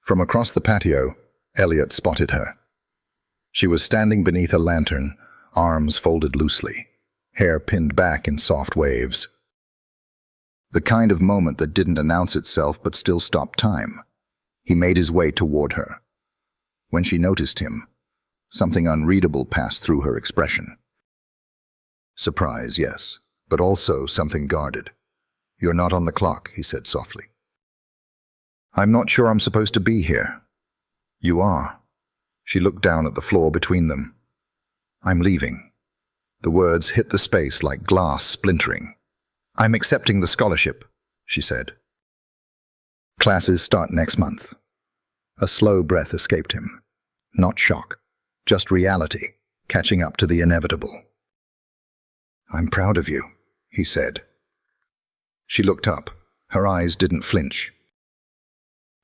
From across the patio, Elliot spotted her. She was standing beneath a lantern, arms folded loosely, hair pinned back in soft waves. The kind of moment that didn't announce itself but still stopped time. He made his way toward her. When she noticed him, something unreadable passed through her expression. Surprise, yes, but also something guarded. You're not on the clock, he said softly. I'm not sure I'm supposed to be here. You are. She looked down at the floor between them. I'm leaving. The words hit the space like glass splintering. I'm accepting the scholarship, she said. Classes start next month. A slow breath escaped him. Not shock, just reality, catching up to the inevitable. I'm proud of you, he said. She looked up. Her eyes didn't flinch.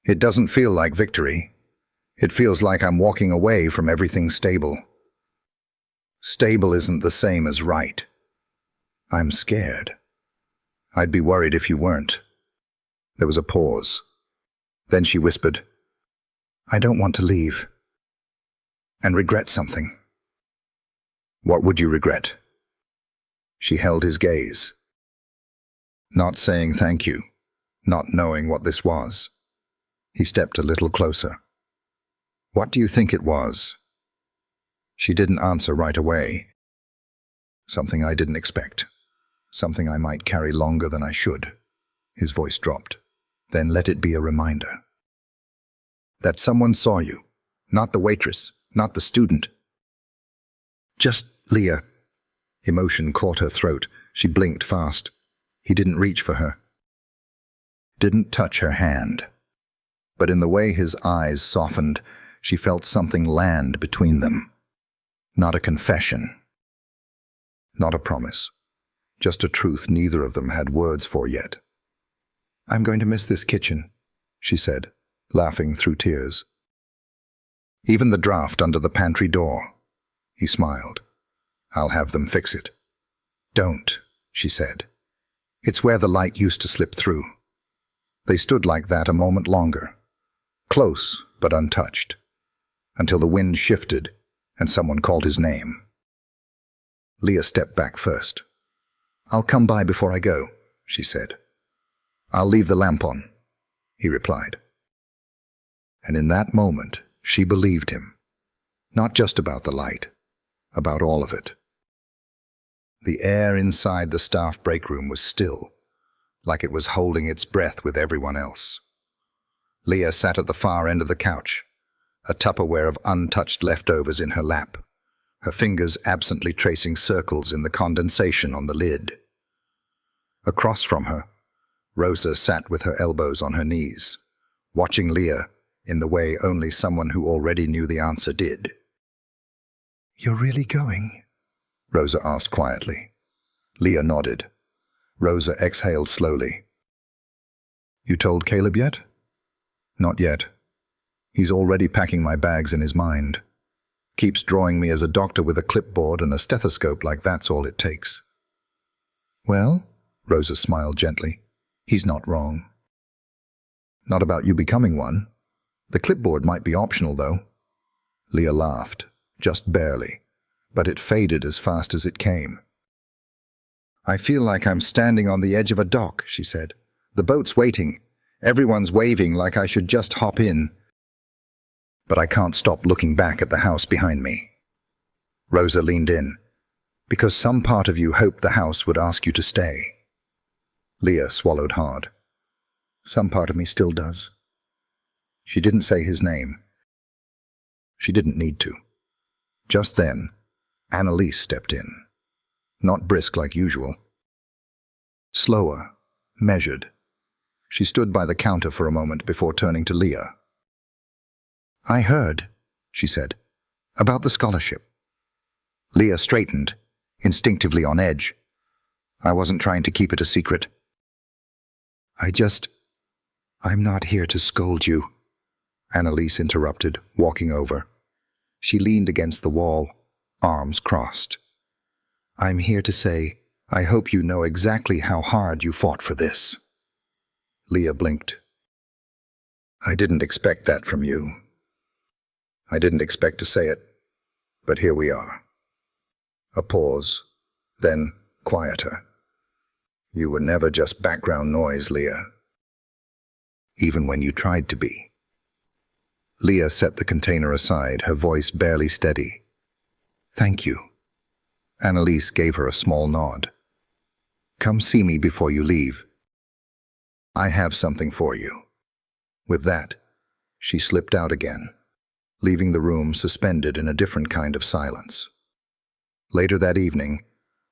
It doesn't feel like victory. It feels like I'm walking away from everything stable. Stable isn't the same as right. I'm scared. I'd be worried if you weren't. There was a pause. Then she whispered, I don't want to leave. And regret something. What would you regret? She held his gaze. Not saying thank you, not knowing what this was. He stepped a little closer. What do you think it was? She didn't answer right away. Something I didn't expect. Something I might carry longer than I should. His voice dropped. Then let it be a reminder. That someone saw you. Not the waitress, not the student. Just Leah. Emotion caught her throat. She blinked fast. He didn't reach for her. Didn't touch her hand. But in the way his eyes softened, she felt something land between them. Not a confession. Not a promise. Just a truth neither of them had words for yet. I'm going to miss this kitchen, she said, laughing through tears. Even the draft under the pantry door. He smiled. I'll have them fix it. Don't, she said. It's where the light used to slip through. They stood like that a moment longer. Close, but untouched. Until the wind shifted and someone called his name. Leah stepped back first. I'll come by before I go, she said. I'll leave the lamp on, he replied. And in that moment, she believed him. Not just about the light, about all of it. The air inside the staff break room was still, like it was holding its breath with everyone else. Leah sat at the far end of the couch, a Tupperware of untouched leftovers in her lap, her fingers absently tracing circles in the condensation on the lid. Across from her, Rosa sat with her elbows on her knees, watching Leah in the way only someone who already knew the answer did. You're really going? Rosa asked quietly. Leah nodded. Rosa exhaled slowly. You told Caleb yet? Not yet. He's already packing my bags in his mind. Keeps drawing me as a doctor with a clipboard and a stethoscope like that's all it takes. Well, Rosa smiled gently. He's not wrong. Not about you becoming one. The clipboard might be optional, though. Leah laughed, just barely, but it faded as fast as it came. I feel like I'm standing on the edge of a dock, she said. The boat's waiting. Everyone's waving like I should just hop in. But I can't stop looking back at the house behind me. Rosa leaned in. Because some part of you hoped the house would ask you to stay. Leah swallowed hard. Some part of me still does. She didn't say his name. She didn't need to. Just then, Annalise stepped in. Not brisk like usual. Slower, measured. She stood by the counter for a moment before turning to Leah. "I heard," she said, "about the scholarship." Leah straightened, instinctively on edge. "I wasn't trying to keep it a secret." I'm not here to scold you," Annalise interrupted, walking over. She leaned against the wall, arms crossed. "I'm here to say, I hope you know exactly how hard you fought for this." Leah blinked. "I didn't expect that from you. I didn't expect to say it, but here we are." A pause, then quieter. "You were never just background noise, Leah. Even when you tried to be." Leah set the container aside, her voice barely steady. "Thank you." Annalise gave her a small nod. "Come see me before you leave. I have something for you." With that, she slipped out again, leaving the room suspended in a different kind of silence. Later that evening,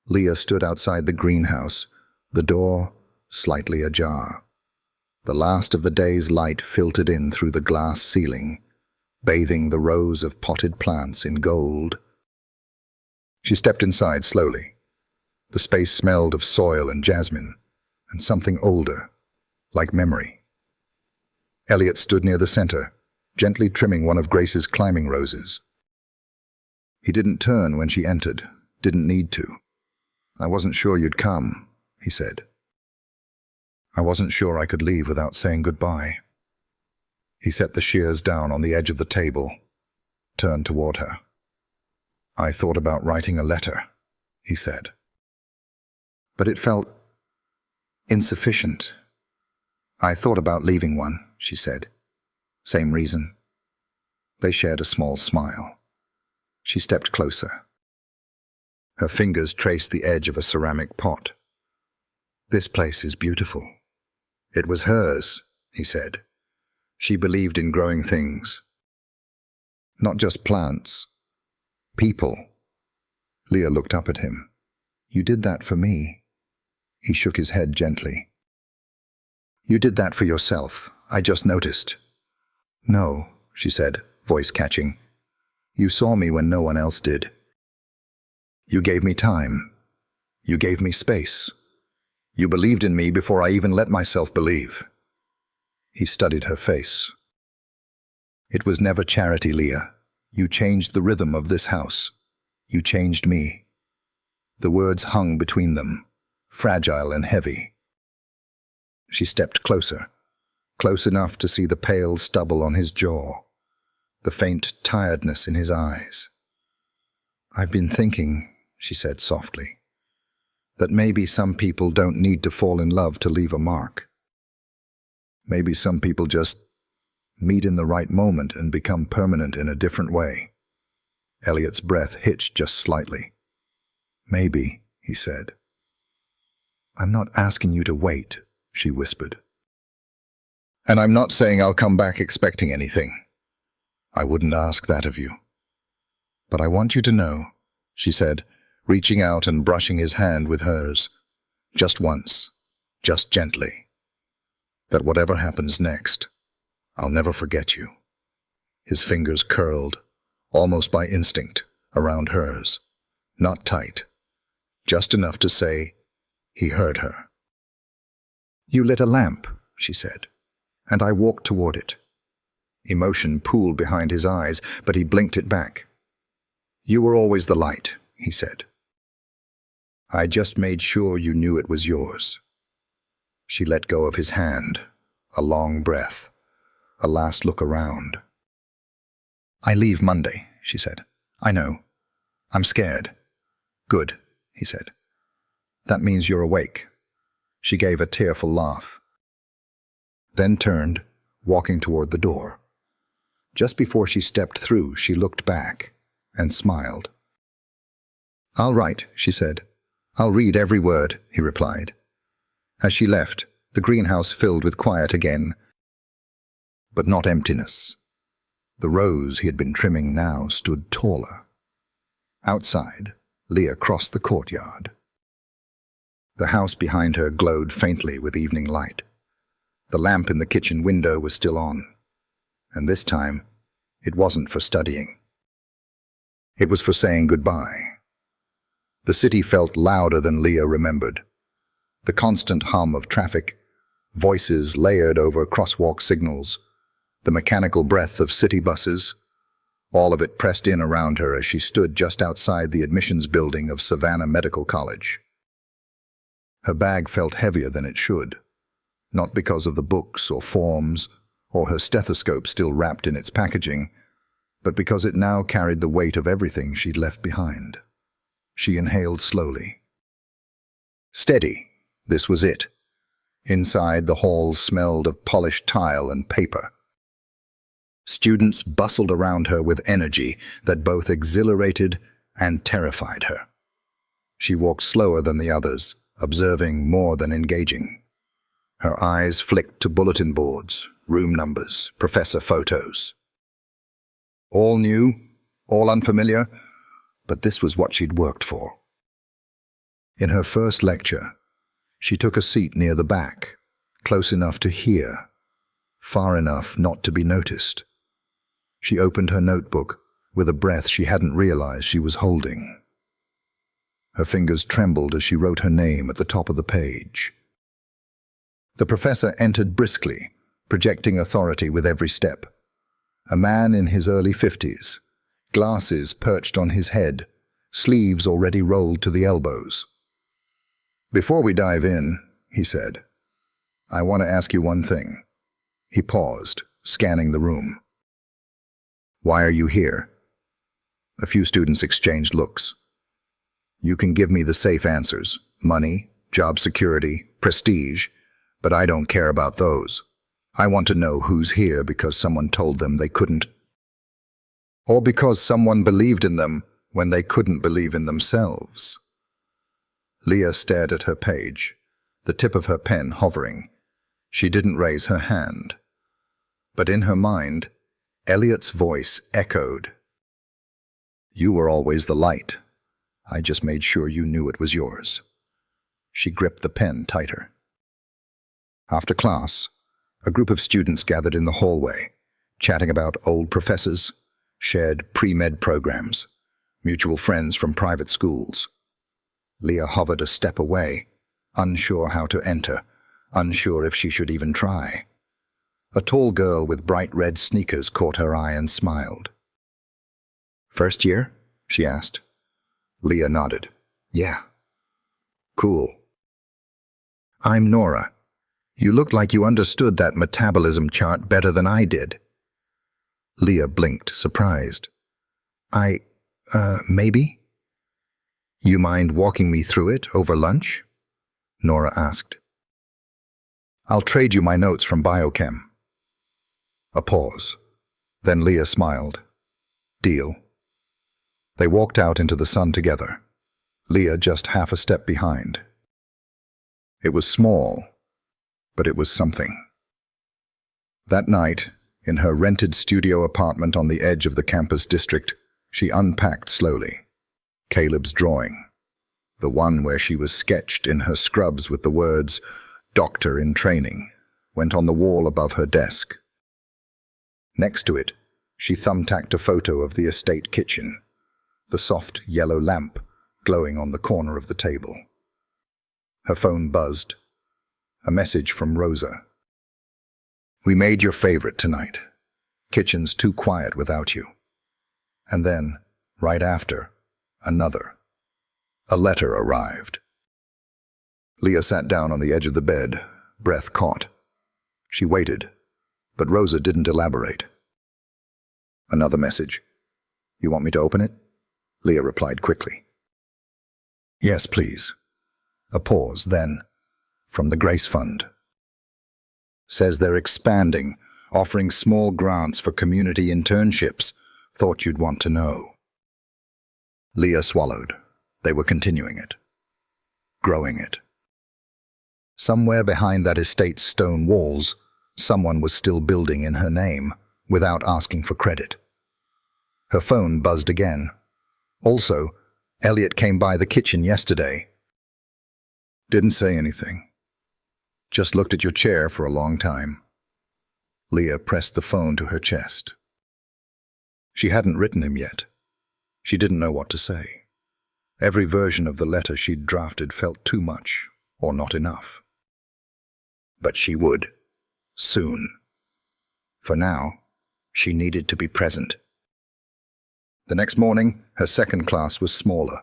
Leah stood outside the greenhouse, the door slightly ajar. The last of the day's light filtered in through the glass ceiling, bathing the rows of potted plants in gold. She stepped inside slowly. The space smelled of soil and jasmine, and something older, like memory. Elliot stood near the center, gently trimming one of Grace's climbing roses. He didn't turn when she entered, didn't need to. "I wasn't sure you'd come," he said. "I wasn't sure I could leave without saying goodbye." He set the shears down on the edge of the table, turned toward her. "I thought about writing a letter," he said. "But it felt insufficient." "I thought about leaving one," she said. "Same reason." They shared a small smile. She stepped closer. Her fingers traced the edge of a ceramic pot. "This place is beautiful." "It was hers," he said. "She believed in growing things. Not just plants. People." Leah looked up at him. "You did that for me." He shook his head gently. "You did that for yourself. I just noticed." "No," she said, voice catching. "You saw me when no one else did. You gave me time. You gave me space. You believed in me before I even let myself believe." He studied her face. "It was never charity, Leah. You changed the rhythm of this house. You changed me." The words hung between them, fragile and heavy. She stepped closer, close enough to see the pale stubble on his jaw, the faint tiredness in his eyes. "I've been thinking," she said softly, "that maybe some people don't need to fall in love to leave a mark. Maybe some people just meet in the right moment and become permanent in a different way." Elliot's breath hitched just slightly. "Maybe," he said. "I'm not asking you to wait," she whispered. "And I'm not saying I'll come back expecting anything. I wouldn't ask that of you. But I want you to know," she said, reaching out and brushing his hand with hers, "just once, just gently, that whatever happens next, I'll never forget you." His fingers curled, almost by instinct, around hers, not tight, just enough to say he heard her. "You lit a lamp," she said, "and I walked toward it." Emotion pooled behind his eyes, but he blinked it back. "You were always the light," he said. "I just made sure you knew it was yours." She let go of his hand, a long breath, a last look around. "I leave Monday," she said. "I know. I'm scared." "Good," he said. "That means you're awake." She gave a tearful laugh, then turned, walking toward the door. Just before she stepped through, she looked back and smiled. "I'll write," she said. "I'll read every word," he replied. As she left, the greenhouse filled with quiet again, but not emptiness. The rose he had been trimming now stood taller. Outside, Leah crossed the courtyard. The house behind her glowed faintly with evening light. The lamp in the kitchen window was still on, and this time It wasn't for studying. It was for saying goodbye. The city felt louder than Leah remembered. The constant hum of traffic, voices layered over crosswalk signals, the mechanical breath of city buses, all of it pressed in around her as she stood just outside the admissions building of Savannah Medical College. Her bag felt heavier than it should, not because of the books or forms or her stethoscope still wrapped in its packaging, but because it now carried the weight of everything she'd left behind. She inhaled slowly. Steady, this was it. Inside, the halls smelled of polished tile and paper. Students bustled around her with energy that both exhilarated and terrified her. She walked slower than the others, observing more than engaging. Her eyes flicked to bulletin boards, room numbers, professor photos. All new, all unfamiliar, but this was what she'd worked for. In her first lecture, she took a seat near the back, close enough to hear, far enough not to be noticed. She opened her notebook with a breath she hadn't realized she was holding. Her fingers trembled as she wrote her name at the top of the page. The professor entered briskly, projecting authority with every step. A man in his early 50s, glasses perched on his head, sleeves already rolled to the elbows. "Before we dive in," he said, "I want to ask you one thing." He paused, scanning the room. "Why are you here?" A few students exchanged looks. "You can give me the safe answers, money, job security, prestige, but I don't care about those. I want to know who's here because someone told them they couldn't, or because someone believed in them when they couldn't believe in themselves." Leah stared at her page, the tip of her pen hovering. She didn't raise her hand. But in her mind, Elliot's voice echoed. "You were always the light. I just made sure you knew it was yours." She gripped the pen tighter. After class, a group of students gathered in the hallway, chatting about old professors, shared pre-med programs, mutual friends from private schools. Leah hovered a step away, unsure how to enter, unsure if she should even try. A tall girl with bright red sneakers caught her eye and smiled. "First year?" she asked. Leah nodded. "Yeah." "Cool." "I'm Nora. You looked like you understood that metabolism chart better than I did." Leah blinked, surprised. Maybe?" "You mind walking me through it over lunch?" Nora asked. "I'll trade you my notes from biochem." A pause. Then Leah smiled. "Deal." They walked out into the sun together, Leah just half a step behind. It was small, but it was something. That night, in her rented studio apartment on the edge of the campus district, she unpacked slowly. Caleb's drawing, the one where she was sketched in her scrubs with the words, "Doctor in Training," went on the wall above her desk. Next to it, she thumbtacked a photo of the estate kitchen, the soft yellow lamp glowing on the corner of the table. Her phone buzzed. A message from Rosa. "We made your favorite tonight. Kitchen's too quiet without you." And then, right after, another. A letter arrived. Leah sat down on the edge of the bed, breath caught. She waited, but Rosa didn't elaborate. Another message. "You want me to open it?" Leah replied quickly. "Yes, please." A pause, then, from the Grace Fund. "Says they're expanding, offering small grants for community internships. Thought you'd want to know." Leah swallowed. They were continuing it. Growing it. Somewhere behind that estate's stone walls, someone was still building in her name, without asking for credit. Her phone buzzed again. Also, Elliot came by the kitchen yesterday. "Didn't say anything. Just looked at your chair for a long time." Leah pressed the phone to her chest. She hadn't written him yet. She didn't know what to say. Every version of the letter she'd drafted felt too much or not enough. But she would. Soon. For now, she needed to be present. The next morning, her second class was smaller,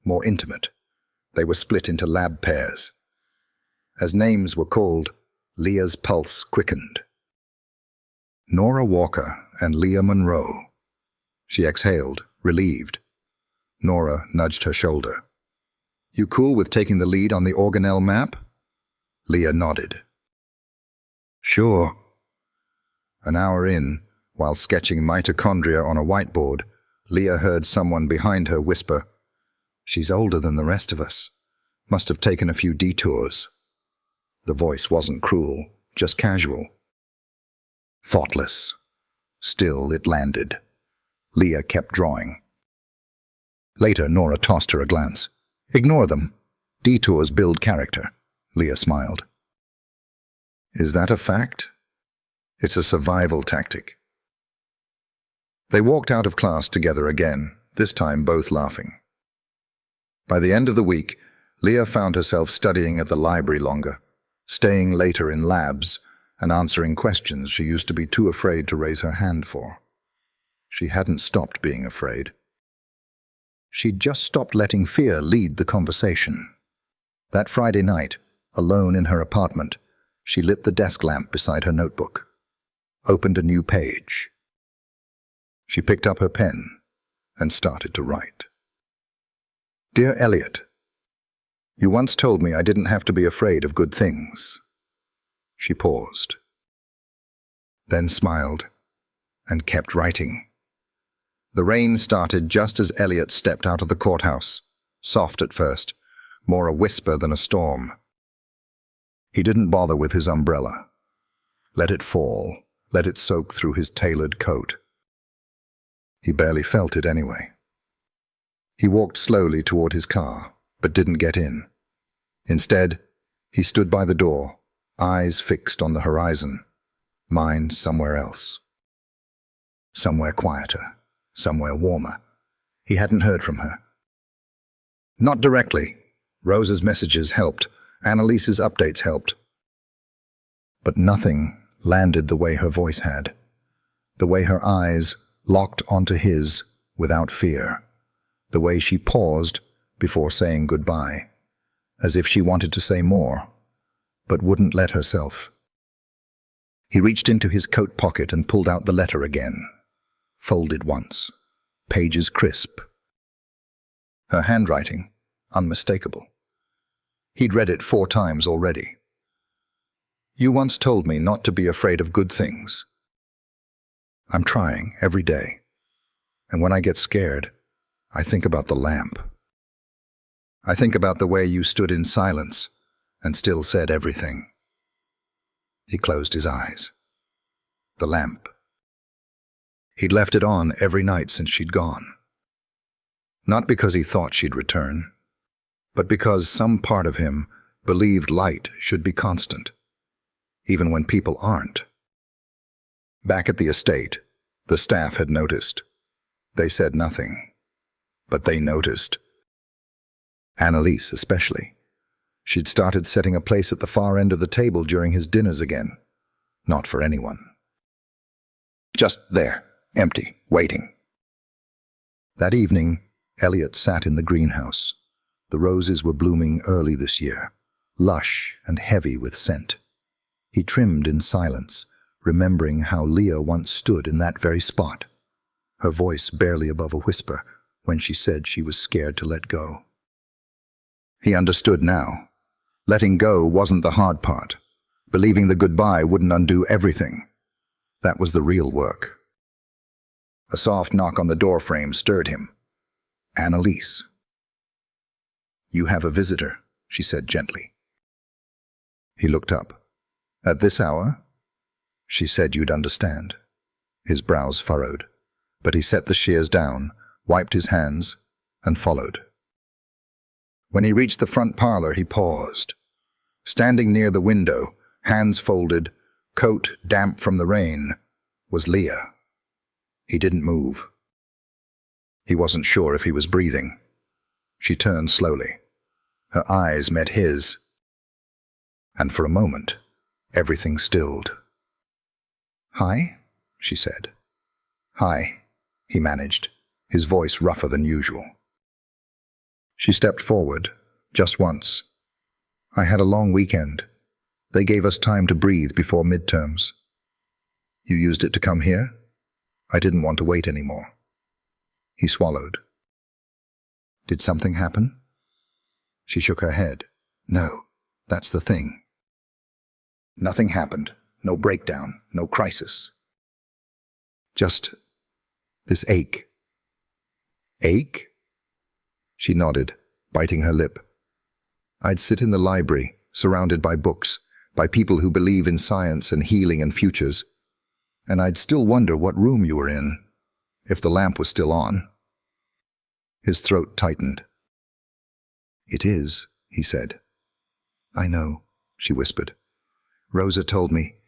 more intimate. They were split into lab pairs. As names were called, Leah's pulse quickened. Nora Walker and Leah Monroe. She exhaled, relieved. Nora nudged her shoulder. You cool with taking the lead on the organelle map? Leah nodded. Sure. An hour in, while sketching mitochondria on a whiteboard, Leah heard someone behind her whisper, She's older than the rest of us. Must have taken a few detours. The voice wasn't cruel, just casual. Thoughtless. Still, it landed. Leah kept drawing. Later, Nora tossed her a glance. Ignore them. Detours build character. Leah smiled. Is that a fact? It's a survival tactic. They walked out of class together again, this time both laughing. By the end of the week, Leah found herself studying at the library longer, staying later in labs, and answering questions she used to be too afraid to raise her hand for. She hadn't stopped being afraid. She'd just stopped letting fear lead the conversation. That Friday night, alone in her apartment, she lit the desk lamp beside her notebook, opened a new page. She picked up her pen and started to write. Dear Elliot, you once told me I didn't have to be afraid of good things. She paused, then smiled and kept writing. The rain started just as Elliot stepped out of the courthouse, soft at first, more a whisper than a storm. He didn't bother with his umbrella. Let it fall, let it soak through his tailored coat. He barely felt it anyway. He walked slowly toward his car, but didn't get in. Instead, he stood by the door, eyes fixed on the horizon, mind somewhere else. Somewhere quieter, somewhere warmer. He hadn't heard from her. Not directly. Rosa's messages helped. Annalise's updates helped. But nothing landed the way her voice had, the way her eyes locked onto his without fear, the way she paused before saying goodbye, as if she wanted to say more, but wouldn't let herself. He reached into his coat pocket and pulled out the letter again, folded once, pages crisp. Her handwriting, unmistakable. He'd read it 4 times already. You once told me not to be afraid of good things. I'm trying every day, and when I get scared, I think about the lamp. I think about the way you stood in silence and still said everything. He closed his eyes. The lamp. He'd left it on every night since she'd gone. Not because he thought she'd return, but because some part of him believed light should be constant, even when people aren't. Back at the estate, the staff had noticed. They said nothing, but they noticed. Annalise especially. She'd started setting a place at the far end of the table during his dinners again. Not for anyone. Just there, empty, waiting. That evening, Elliot sat in the greenhouse. The roses were blooming early this year, lush and heavy with scent. He trimmed in silence, remembering how Leah once stood in that very spot, her voice barely above a whisper when she said she was scared to let go. He understood now. Letting go wasn't the hard part. Believing the goodbye wouldn't undo everything. That was the real work. A soft knock on the door frame stirred him. Annalise. You have a visitor, she said gently. He looked up. At this hour? She said you'd understand. His brows furrowed, but he set the shears down, wiped his hands, and followed. When he reached the front parlor, he paused. Standing near the window, hands folded, coat damp from the rain, was Leah. He didn't move. He wasn't sure if he was breathing. She turned slowly. Her eyes met his. And for a moment, everything stilled. "Hi?" she said. "Hi," he managed, his voice rougher than usual. She stepped forward, just once. "I had a long weekend. They gave us time to breathe before midterms. You used it to come here? I didn't want to wait anymore." He swallowed. "Did something happen?" She shook her head. "No, that's the thing." Nothing happened. No breakdown, no crisis. Just this ache. Ache? She nodded, biting her lip. "I'd sit in the library, surrounded by books, by people who believe in science and healing and futures, and I'd still wonder what room you were in, if the lamp was still on." His throat tightened. "It is," he said. "I know," she whispered. "Rosa told me,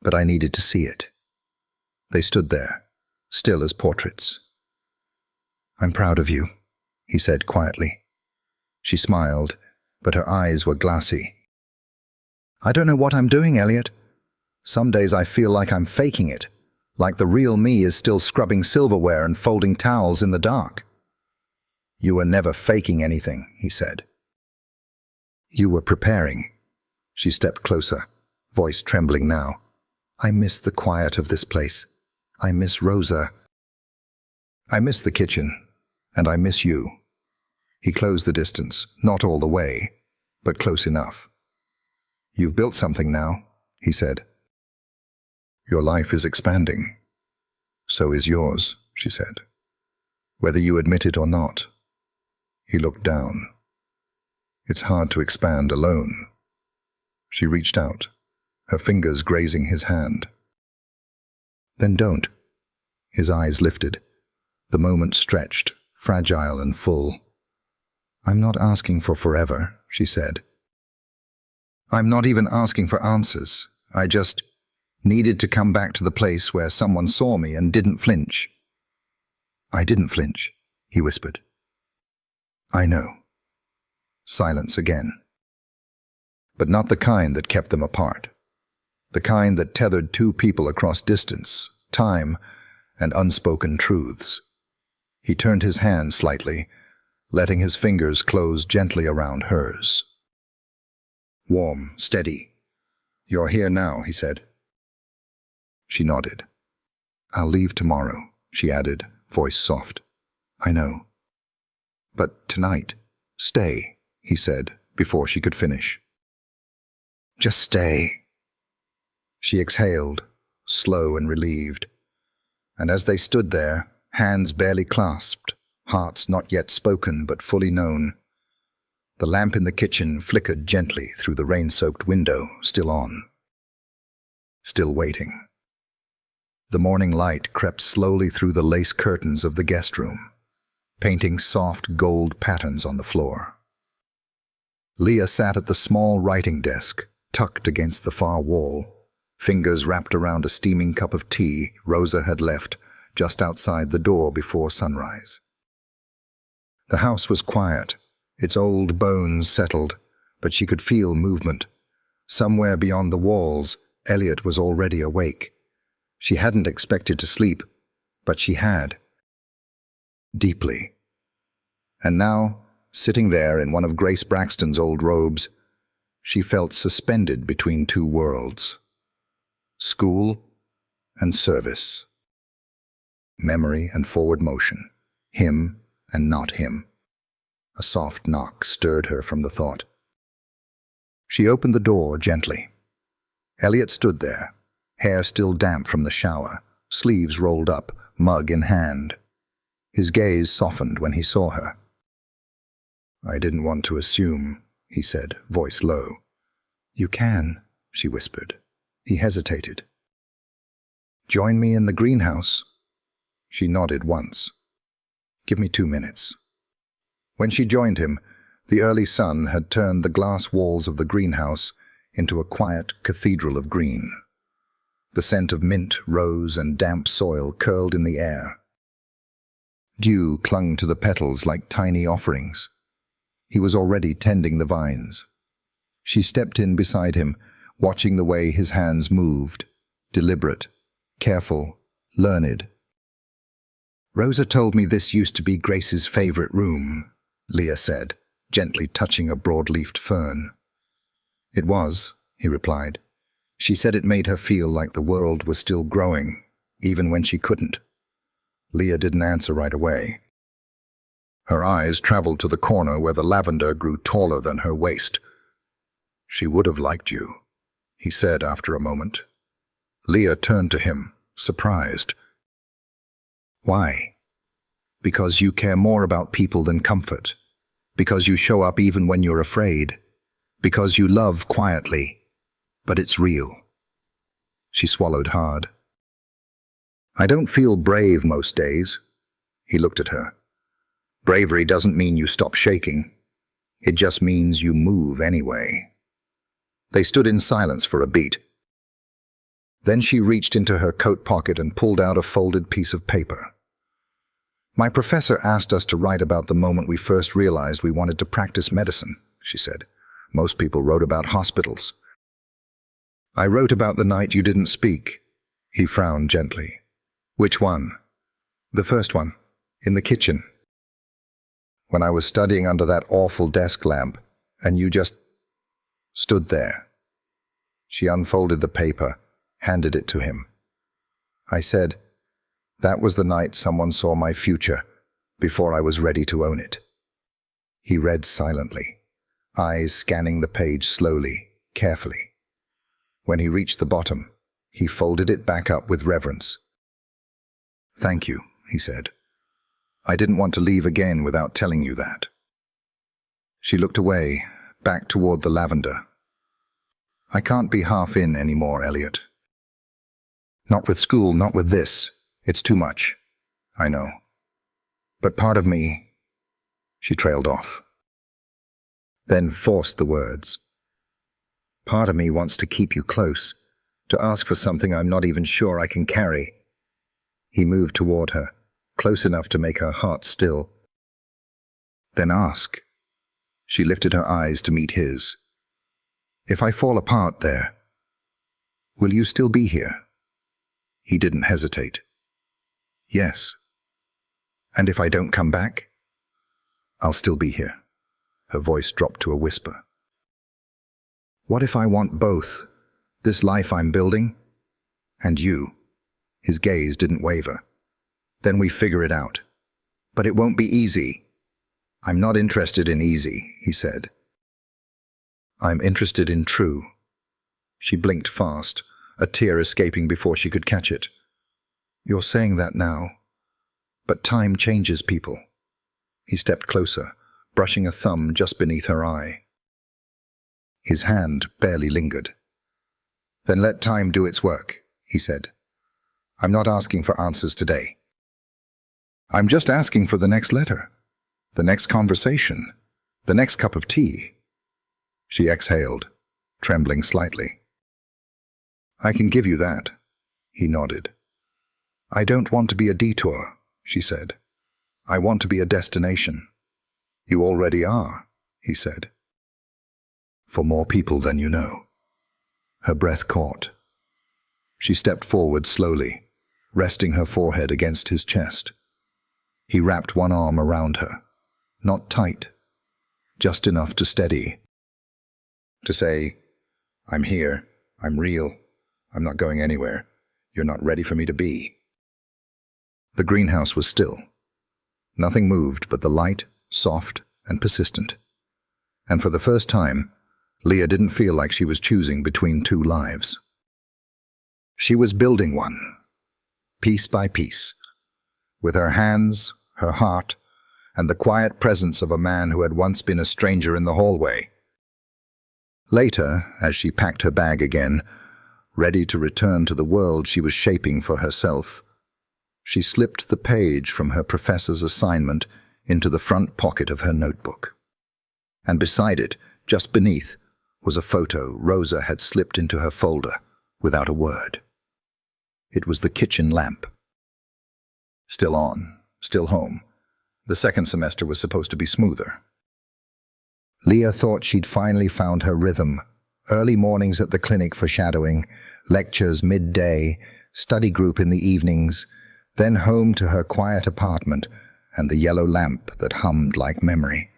but I needed to see it." They stood there, still as portraits. "I'm proud of you," he said quietly. She smiled, but her eyes were glassy. "I don't know what I'm doing, Elliot. Some days I feel like I'm faking it, like the real me is still scrubbing silverware and folding towels in the dark." "You were never faking anything," he said. "You were preparing." She stepped closer, voice trembling now. "I miss the quiet of this place. I miss Rosa. I miss the kitchen, and I miss you." He closed the distance, not all the way, but close enough. "You've built something now," he said. "Your life is expanding. So is yours," she said. "Whether you admit it or not." He looked down. "It's hard to expand alone." She reached out, her fingers grazing his hand. "Then don't." His eyes lifted. The moment stretched, fragile and full. "I'm not asking for forever," she said. "I'm not even asking for answers. I just needed to come back to the place where someone saw me and didn't flinch." "I didn't flinch," he whispered. "I know." Silence again. But not the kind that kept them apart. The kind that tethered two people across distance, time, and unspoken truths. He turned his hand slightly, letting his fingers close gently around hers. "Warm, steady. You're here now," he said. She nodded. "I'll leave tomorrow," she added, voice soft. "I know." "But tonight, stay," he said, before she could finish. "Just stay." She exhaled, slow and relieved. And as they stood there, hands barely clasped, hearts not yet spoken but fully known, the lamp in the kitchen flickered gently through the rain-soaked window, still on. Still waiting. The morning light crept slowly through the lace curtains of the guest room, painting soft gold patterns on the floor. Leah sat at the small writing desk, tucked against the far wall, fingers wrapped around a steaming cup of tea Rosa had left just outside the door before sunrise. The house was quiet, its old bones settled, but she could feel movement. Somewhere beyond the walls, Elliot was already awake. She hadn't expected to sleep, but she had. Deeply. And now, sitting there in one of Grace Braxton's old robes, she felt suspended between two worlds. School and service. Memory and forward motion. Him and not him. A soft knock stirred her from the thought. She opened the door gently. Elliot stood there, hair still damp from the shower, sleeves rolled up, mug in hand. His gaze softened when he saw her. "I didn't want to assume," he said, voice low. "You can," she whispered. He hesitated. "Join me in the greenhouse?" She nodded once. "Give me 2 minutes." When she joined him, the early sun had turned the glass walls of the greenhouse into a quiet cathedral of green. The scent of mint, rose, and damp soil curled in the air. Dew clung to the petals like tiny offerings. He was already tending the vines. She stepped in beside him, watching the way his hands moved, deliberate, careful, learned. "Rosa told me this used to be Grace's favorite room," Leah said, gently touching a broad-leafed fern. "It was," he replied. "She said it made her feel like the world was still growing, even when she couldn't." Leah didn't answer right away. Her eyes traveled to the corner where the lavender grew taller than her waist. "She would have liked you," he said after a moment. Leah turned to him, surprised. "Why?" "Because you care more about people than comfort. Because you show up even when you're afraid. Because you love quietly. But it's real." She swallowed hard. "I don't feel brave most days." He looked at her. "Bravery doesn't mean you stop shaking. It just means you move anyway." They stood in silence for a beat. Then she reached into her coat pocket and pulled out a folded piece of paper. "My professor asked us to write about the moment we first realized we wanted to practice medicine," she said. "Most people wrote about hospitals. I wrote about the night you didn't speak." He frowned gently. "Which one?" "The first one, in the kitchen. When I was studying under that awful desk lamp, and you just stood there." She unfolded the paper, handed it to him. "I said, that was the night someone saw my future, before I was ready to own it." He read silently, eyes scanning the page slowly, carefully. When he reached the bottom, he folded it back up with reverence. "Thank you," he said. "I didn't want to leave again without telling you that." She looked away, back toward the lavender. "I can't be half in anymore, Elliot. Not with school, not with this. It's too much. I know. But part of me—" She trailed off. Then forced the words. "Part of me wants to keep you close, to ask for something I'm not even sure I can carry." He moved toward her, close enough to make her heart still. "Then ask." She lifted her eyes to meet his. "If I fall apart there, will you still be here?" He didn't hesitate. "Yes." "And if I don't come back?" "I'll still be here." Her voice dropped to a whisper. "What if I want both? This life I'm building? And you?" His gaze didn't waver. "Then we figure it out. But it won't be easy." "I'm not interested in easy," he said. "I'm interested in true." She blinked fast, a tear escaping before she could catch it. "You're saying that now. But time changes people." He stepped closer, brushing a thumb just beneath her eye. His hand barely lingered. "Then let time do its work," he said. "I'm not asking for answers today. I'm just asking for the next letter, the next conversation, the next cup of tea." She exhaled, trembling slightly. "I can give you that," he nodded. "I don't want to be a detour," she said. "I want to be a destination." "You already are," he said. "For more people than you know." Her breath caught. She stepped forward slowly, resting her forehead against his chest. He wrapped one arm around her, not tight, just enough to steady. To say, "I'm here, I'm real, I'm not going anywhere, you're not ready for me to be." The greenhouse was still. Nothing moved but the light, soft and persistent. And for the first time, Leah didn't feel like she was choosing between two lives. She was building one, piece by piece, with her hands, her heart, and the quiet presence of a man who had once been a stranger in the hallway. Later, as she packed her bag again, ready to return to the world she was shaping for herself, she slipped the page from her professor's assignment into the front pocket of her notebook. And beside it, just beneath, was a photo Rosa had slipped into her folder without a word. It was the kitchen lamp. Still on, Still home. The second semester was supposed to be smoother. Leah thought she'd finally found her rhythm. Early mornings at the clinic for shadowing, lectures midday, study group in the evenings, then home to her quiet apartment and the yellow lamp that hummed like memory.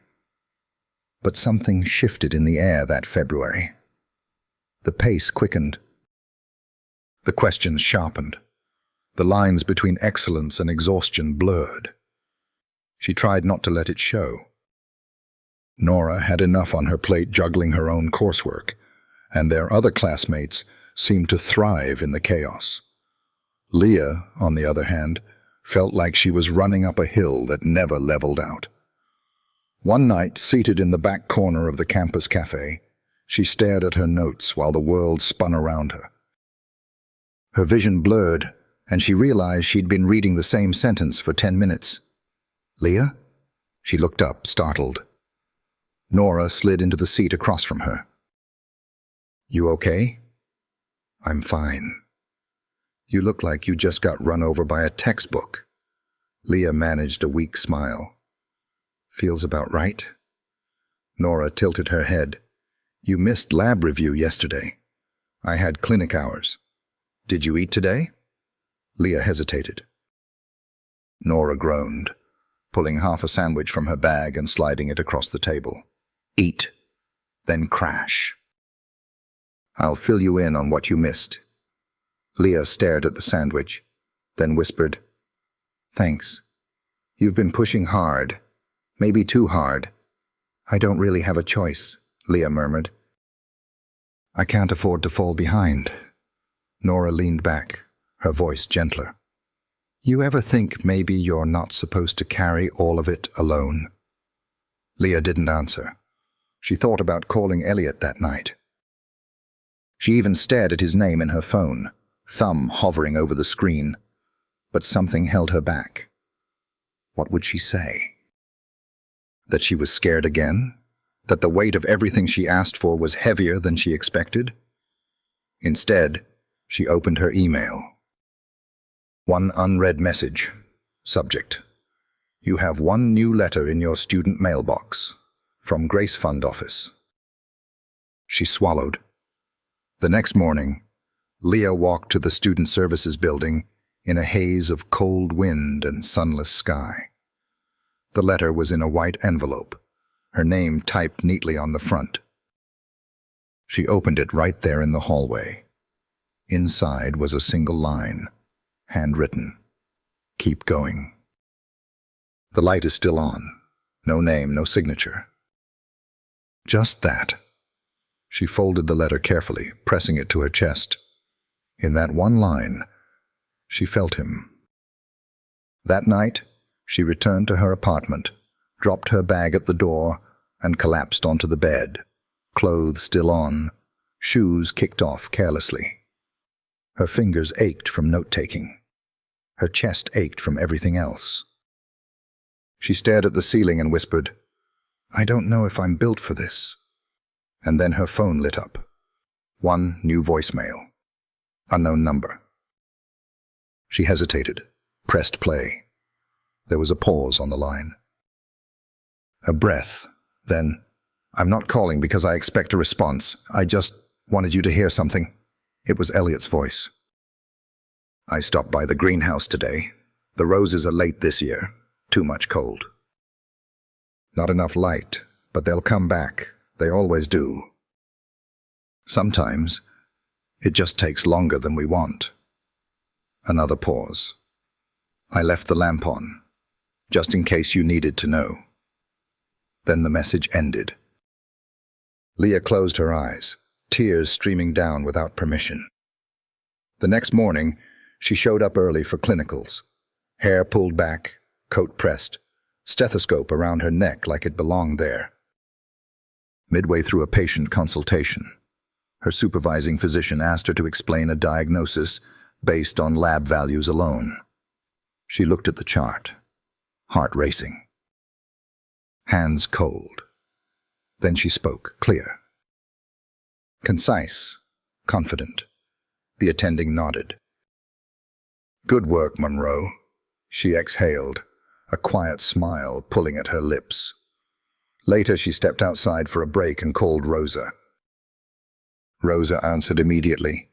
But something shifted in the air that February. The pace quickened. The questions sharpened. The lines between excellence and exhaustion blurred. She tried not to let it show. Nora had enough on her plate juggling her own coursework, and their other classmates seemed to thrive in the chaos. Leah, on the other hand, felt like she was running up a hill that never leveled out. One night, seated in the back corner of the campus cafe, she stared at her notes while the world spun around her. Her vision blurred, and she realized she'd been reading the same sentence for 10 minutes. "Leah?" She looked up, startled. Nora slid into the seat across from her. "You okay?" "I'm fine." "You look like you just got run over by a textbook." Leah managed a weak smile. "Feels about right." Nora tilted her head. "You missed lab review yesterday. I had clinic hours. Did you eat today?" Leah hesitated. Nora groaned, pulling half a sandwich from her bag and sliding it across the table. "Eat, then crash." "I'll fill you in on what you missed." Leah stared at the sandwich, then whispered, "Thanks. You've been pushing hard, maybe too hard." "I don't really have a choice," Leah murmured. "I can't afford to fall behind." Nora leaned back, her voice gentler. "You ever think maybe you're not supposed to carry all of it alone?" Leah didn't answer. She thought about calling Elliot that night. She even stared at his name in her phone, thumb hovering over the screen. But something held her back. What would she say? That she was scared again? That the weight of everything she asked for was heavier than she expected? Instead, she opened her email. One unread message. Subject: "You have one new letter in your student mailbox. From Grace Fund Office." She swallowed. The next morning, Leah walked to the Student Services building in a haze of cold wind and sunless sky. The letter was in a white envelope, her name typed neatly on the front. She opened it right there in the hallway. Inside was a single line, handwritten: "Keep going." The light is still on. No name, no signature. Just that. She folded the letter carefully, pressing it to her chest. In that one line, she felt him. That night, she returned to her apartment, dropped her bag at the door, and collapsed onto the bed, clothes still on, shoes kicked off carelessly. Her fingers ached from note-taking. Her chest ached from everything else. She stared at the ceiling and whispered, "I don't know if I'm built for this." And then her phone lit up. One new voicemail. Unknown number. She hesitated, pressed play. There was a pause on the line. A breath, then, "I'm not calling because I expect a response. I just wanted you to hear something." It was Elliot's voice. "I stopped by the greenhouse today. The roses are late this year. Too much cold." "Not enough light, but they'll come back. They always do." "Sometimes it just takes longer than we want." Another pause. "I left the lamp on, just in case you needed to know." Then the message ended. Leah closed her eyes, tears streaming down without permission. The next morning, she showed up early for clinicals. Hair pulled back, coat pressed, stethoscope around her neck like it belonged there. Midway through a patient consultation, her supervising physician asked her to explain a diagnosis based on lab values alone. She looked at the chart, heart racing, hands cold. Then she spoke, clear, concise, confident. The attending nodded. "Good work, Monroe," she exhaled, a quiet smile pulling at her lips. Later, she stepped outside for a break and called Rosa. Rosa answered immediately.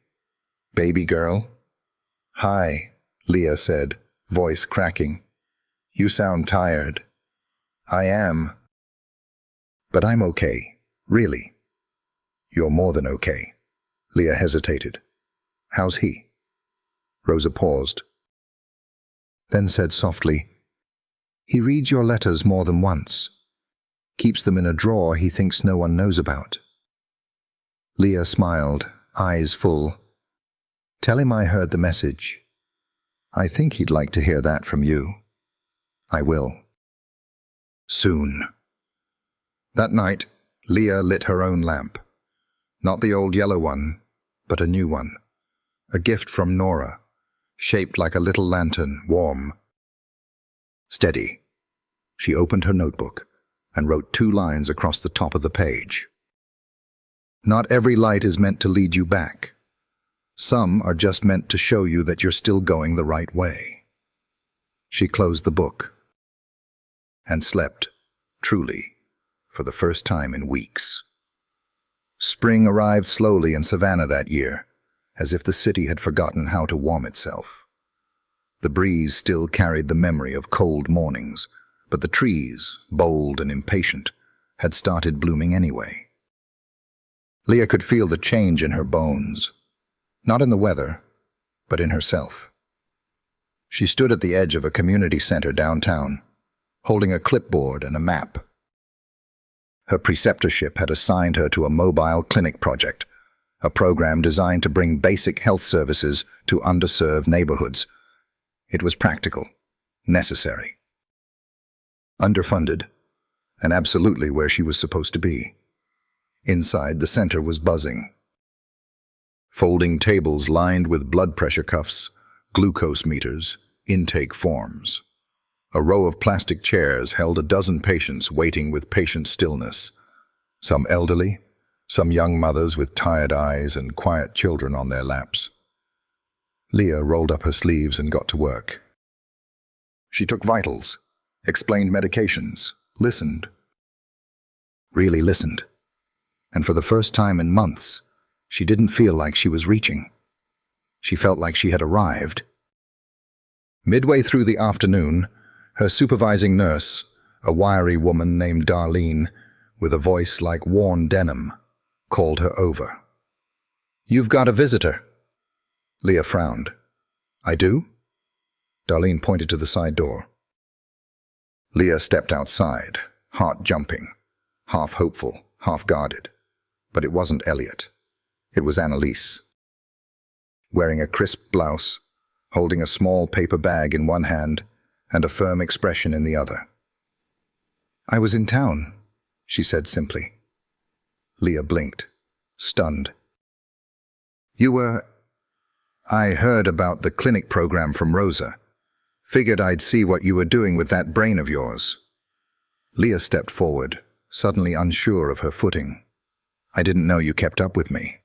"Baby girl?" "Hi," Leah said, voice cracking. "You sound tired." "I am. But I'm okay, really." "You're more than okay." Leah hesitated. "How's he?" Rosa paused, then said softly, "He reads your letters more than once. Keeps them in a drawer he thinks no one knows about." Leah smiled, eyes full. "Tell him I heard the message. I think he'd like to hear that from you." "I will. Soon." That night, Leah lit her own lamp. Not the old yellow one, but a new one. A gift from Nora, shaped like a little lantern, warm. Steady. She opened her notebook and wrote 2 lines across the top of the page. "Not every light is meant to lead you back. Some are just meant to show you that you're still going the right way." She closed the book and slept, truly, for the first time in weeks. Spring arrived slowly in Savannah that year, as if the city had forgotten how to warm itself. The breeze still carried the memory of cold mornings, but the trees, bold and impatient, had started blooming anyway. Leah could feel the change in her bones, not in the weather, but in herself. She stood at the edge of a community center downtown, holding a clipboard and a map. Her preceptorship had assigned her to a mobile clinic project, a program designed to bring basic health services to underserved neighborhoods. It was practical, necessary, underfunded, and absolutely where she was supposed to be. Inside, the center was buzzing. Folding tables lined with blood pressure cuffs, glucose meters, intake forms. A row of plastic chairs held a dozen patients waiting with patient stillness. Some elderly, some young mothers with tired eyes and quiet children on their laps. Leah rolled up her sleeves and got to work. She took vitals, explained medications, listened. Really listened. And for the first time in months, she didn't feel like she was reaching. She felt like she had arrived. Midway through the afternoon, her supervising nurse, a wiry woman named Darlene, with a voice like worn denim, called her over. "You've got a visitor." Leah frowned. "I do?" Darlene pointed to the side door. Leah stepped outside, heart jumping, half hopeful, half guarded. But it wasn't Elliot. It was Annalise. Wearing a crisp blouse, holding a small paper bag in one hand and a firm expression in the other. "I was in town," she said simply. Leah blinked, stunned. "You were—" "I heard about the clinic program from Rosa. Figured I'd see what you were doing with that brain of yours." Leah stepped forward, suddenly unsure of her footing. "I didn't know you kept up with me."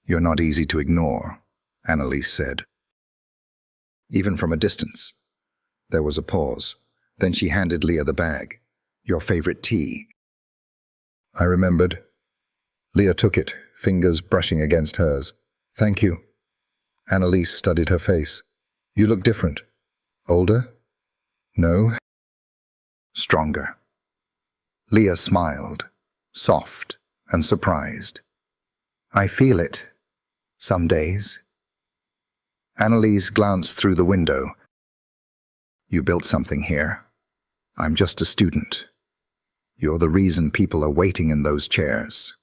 "You're not easy to ignore," Annalise said. Even from a distance. There was a pause. Then she handed Leah the bag. "Your favorite tea." I remembered. Leah took it, fingers brushing against hers. "Thank you." Annalise studied her face. "You look different. Older?" "No." "Stronger." Leah smiled, soft and surprised. "I feel it. Some days." Annalise glanced through the window. "You built something here. I'm just a student. You're the reason people are waiting in those chairs."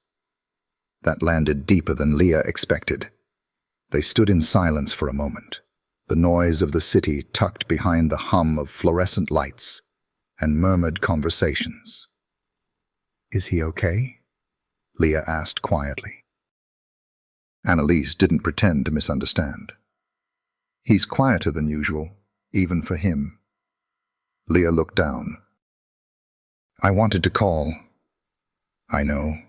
That landed deeper than Leah expected. They stood in silence for a moment, the noise of the city tucked behind the hum of fluorescent lights and murmured conversations. "Is he okay?" Leah asked quietly. Annalise didn't pretend to misunderstand. "He's quieter than usual, even for him." Leah looked down. "I wanted to call." "I know.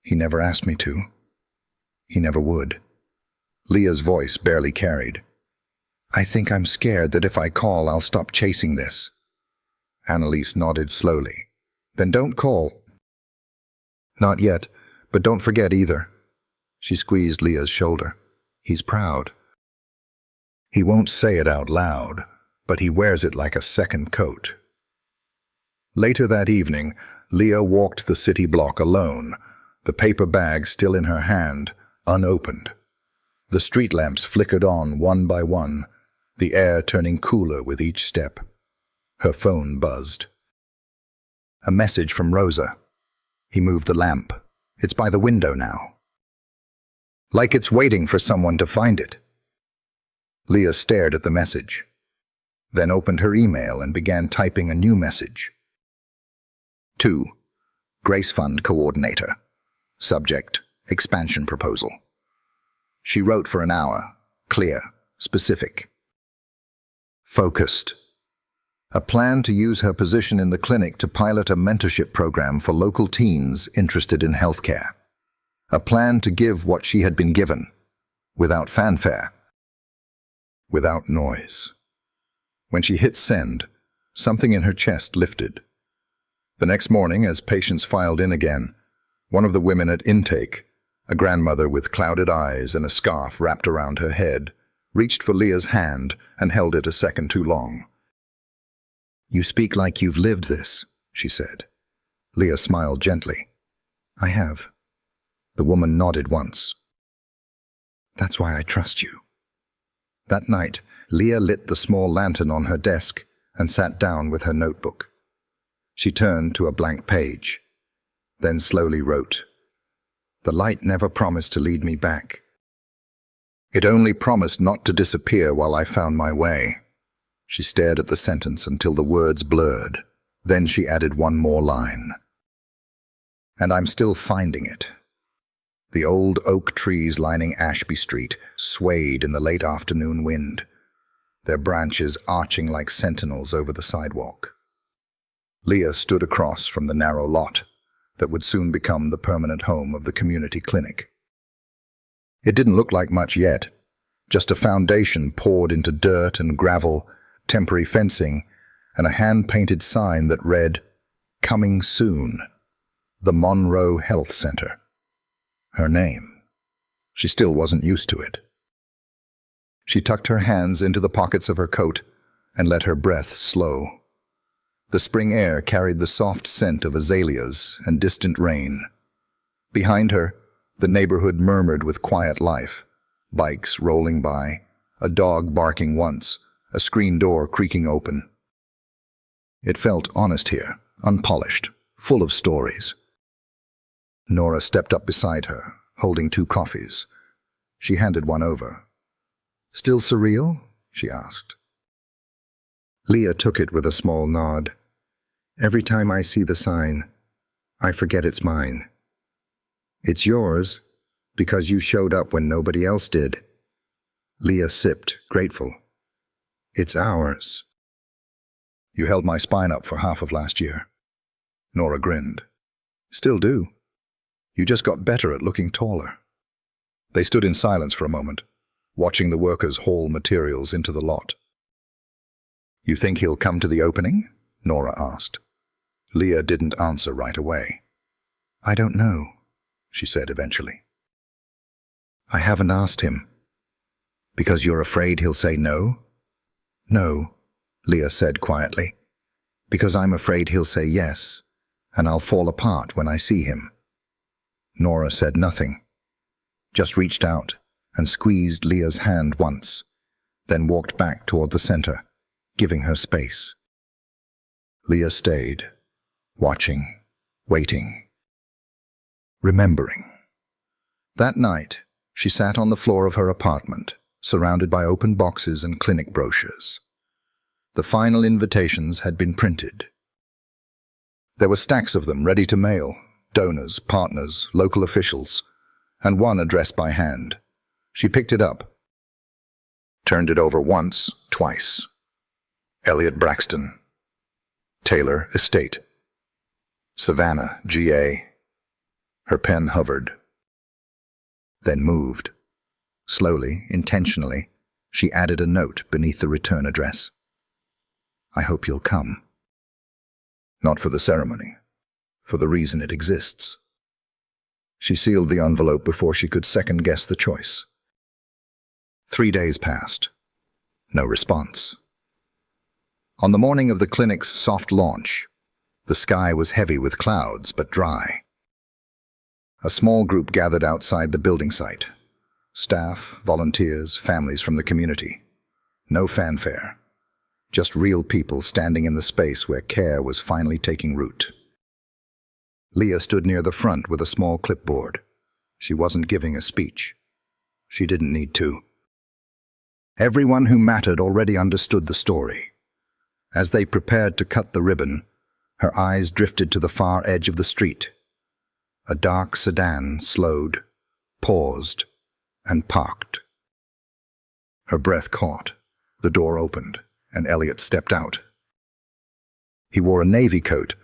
He never asked me to. He never would." Leah's voice barely carried. I think I'm scared that if I call, I'll stop chasing this. Annalise nodded slowly. Then don't call. Not yet, but don't forget either. She squeezed Leah's shoulder. He's proud. He won't say it out loud, but he wears it like a second coat. Later that evening, Leah walked the city block alone, the paper bag still in her hand, unopened. The street lamps flickered on one by one, the air turning cooler with each step. Her phone buzzed. A message from Rosa. He moved the lamp. It's by the window now. Like it's waiting for someone to find it. Leah stared at the message, then opened her email and began typing a new message. To Grace Fund Coordinator. Subject, expansion proposal. She wrote for an hour, clear, specific. Focused. A plan to use her position in the clinic to pilot a mentorship program for local teens interested in healthcare. A plan to give what she had been given, without fanfare, without noise. When she hit send, something in her chest lifted. The next morning, as patients filed in again, one of the women at intake, a grandmother with clouded eyes and a scarf wrapped around her head, reached for Leah's hand and held it a second too long. You speak like you've lived this, she said. Leah smiled gently. I have. The woman nodded once. That's why I trust you. That night, Leah lit the small lantern on her desk and sat down with her notebook. She turned to a blank page, then slowly wrote, The light never promised to lead me back. It only promised not to disappear while I found my way. She stared at the sentence until the words blurred. Then she added one more line. And I'm still finding it. The old oak trees lining Ashby Street swayed in the late afternoon wind, their branches arching like sentinels over the sidewalk. Leah stood across from the narrow lot that would soon become the permanent home of the community clinic. It didn't look like much yet, just a foundation poured into dirt and gravel, temporary fencing, and a hand-painted sign that read, Coming soon, the Monroe Health Center. Her name. She still wasn't used to it. She tucked her hands into the pockets of her coat and let her breath slow. The spring air carried the soft scent of azaleas and distant rain. Behind her, the neighborhood murmured with quiet life, bikes rolling by, a dog barking once, a screen door creaking open. It felt honest here, unpolished, full of stories. Nora stepped up beside her, holding 2 coffees. She handed one over. Still surreal? She asked. Leah took it with a small nod. Every time I see the sign, I forget it's mine. It's yours, because you showed up when nobody else did. Leah sipped, grateful. It's ours. You held my spine up for half of last year. Nora grinned. Still do. You just got better at looking taller. They stood in silence for a moment, watching the workers haul materials into the lot. You think he'll come to the opening? Nora asked. Leah didn't answer right away. I don't know, she said eventually. I haven't asked him. Because you're afraid he'll say no? No, Leah said quietly. Because I'm afraid he'll say yes, and I'll fall apart when I see him. Nora said nothing, just reached out and squeezed Leah's hand once, then walked back toward the center, giving her space. Leah stayed, watching, waiting, remembering. That night, she sat on the floor of her apartment, surrounded by open boxes and clinic brochures. The final invitations had been printed. There were stacks of them ready to mail, donors, partners, local officials, and one addressed by hand. She picked it up, turned it over once, twice. Elliot Braxton, Taylor Estate, Savannah, GA. Her pen hovered, then moved, slowly, intentionally, She added a note beneath the return address. I hope you'll come. Not for the ceremony, for the reason it exists. She sealed the envelope before she could second-guess the choice. 3 days passed. No response. On the morning of the clinic's soft launch, the sky was heavy with clouds, but dry. A small group gathered outside the building site. Staff, volunteers, families from the community. No fanfare. Just real people standing in the space where care was finally taking root. Leah stood near the front with a small clipboard. She wasn't giving a speech. She didn't need to. Everyone who mattered already understood the story. As they prepared to cut the ribbon, her eyes drifted to the far edge of the street. A dark sedan slowed, paused, and parked. Her breath caught. The door opened, and Elliot stepped out. He wore a navy coat,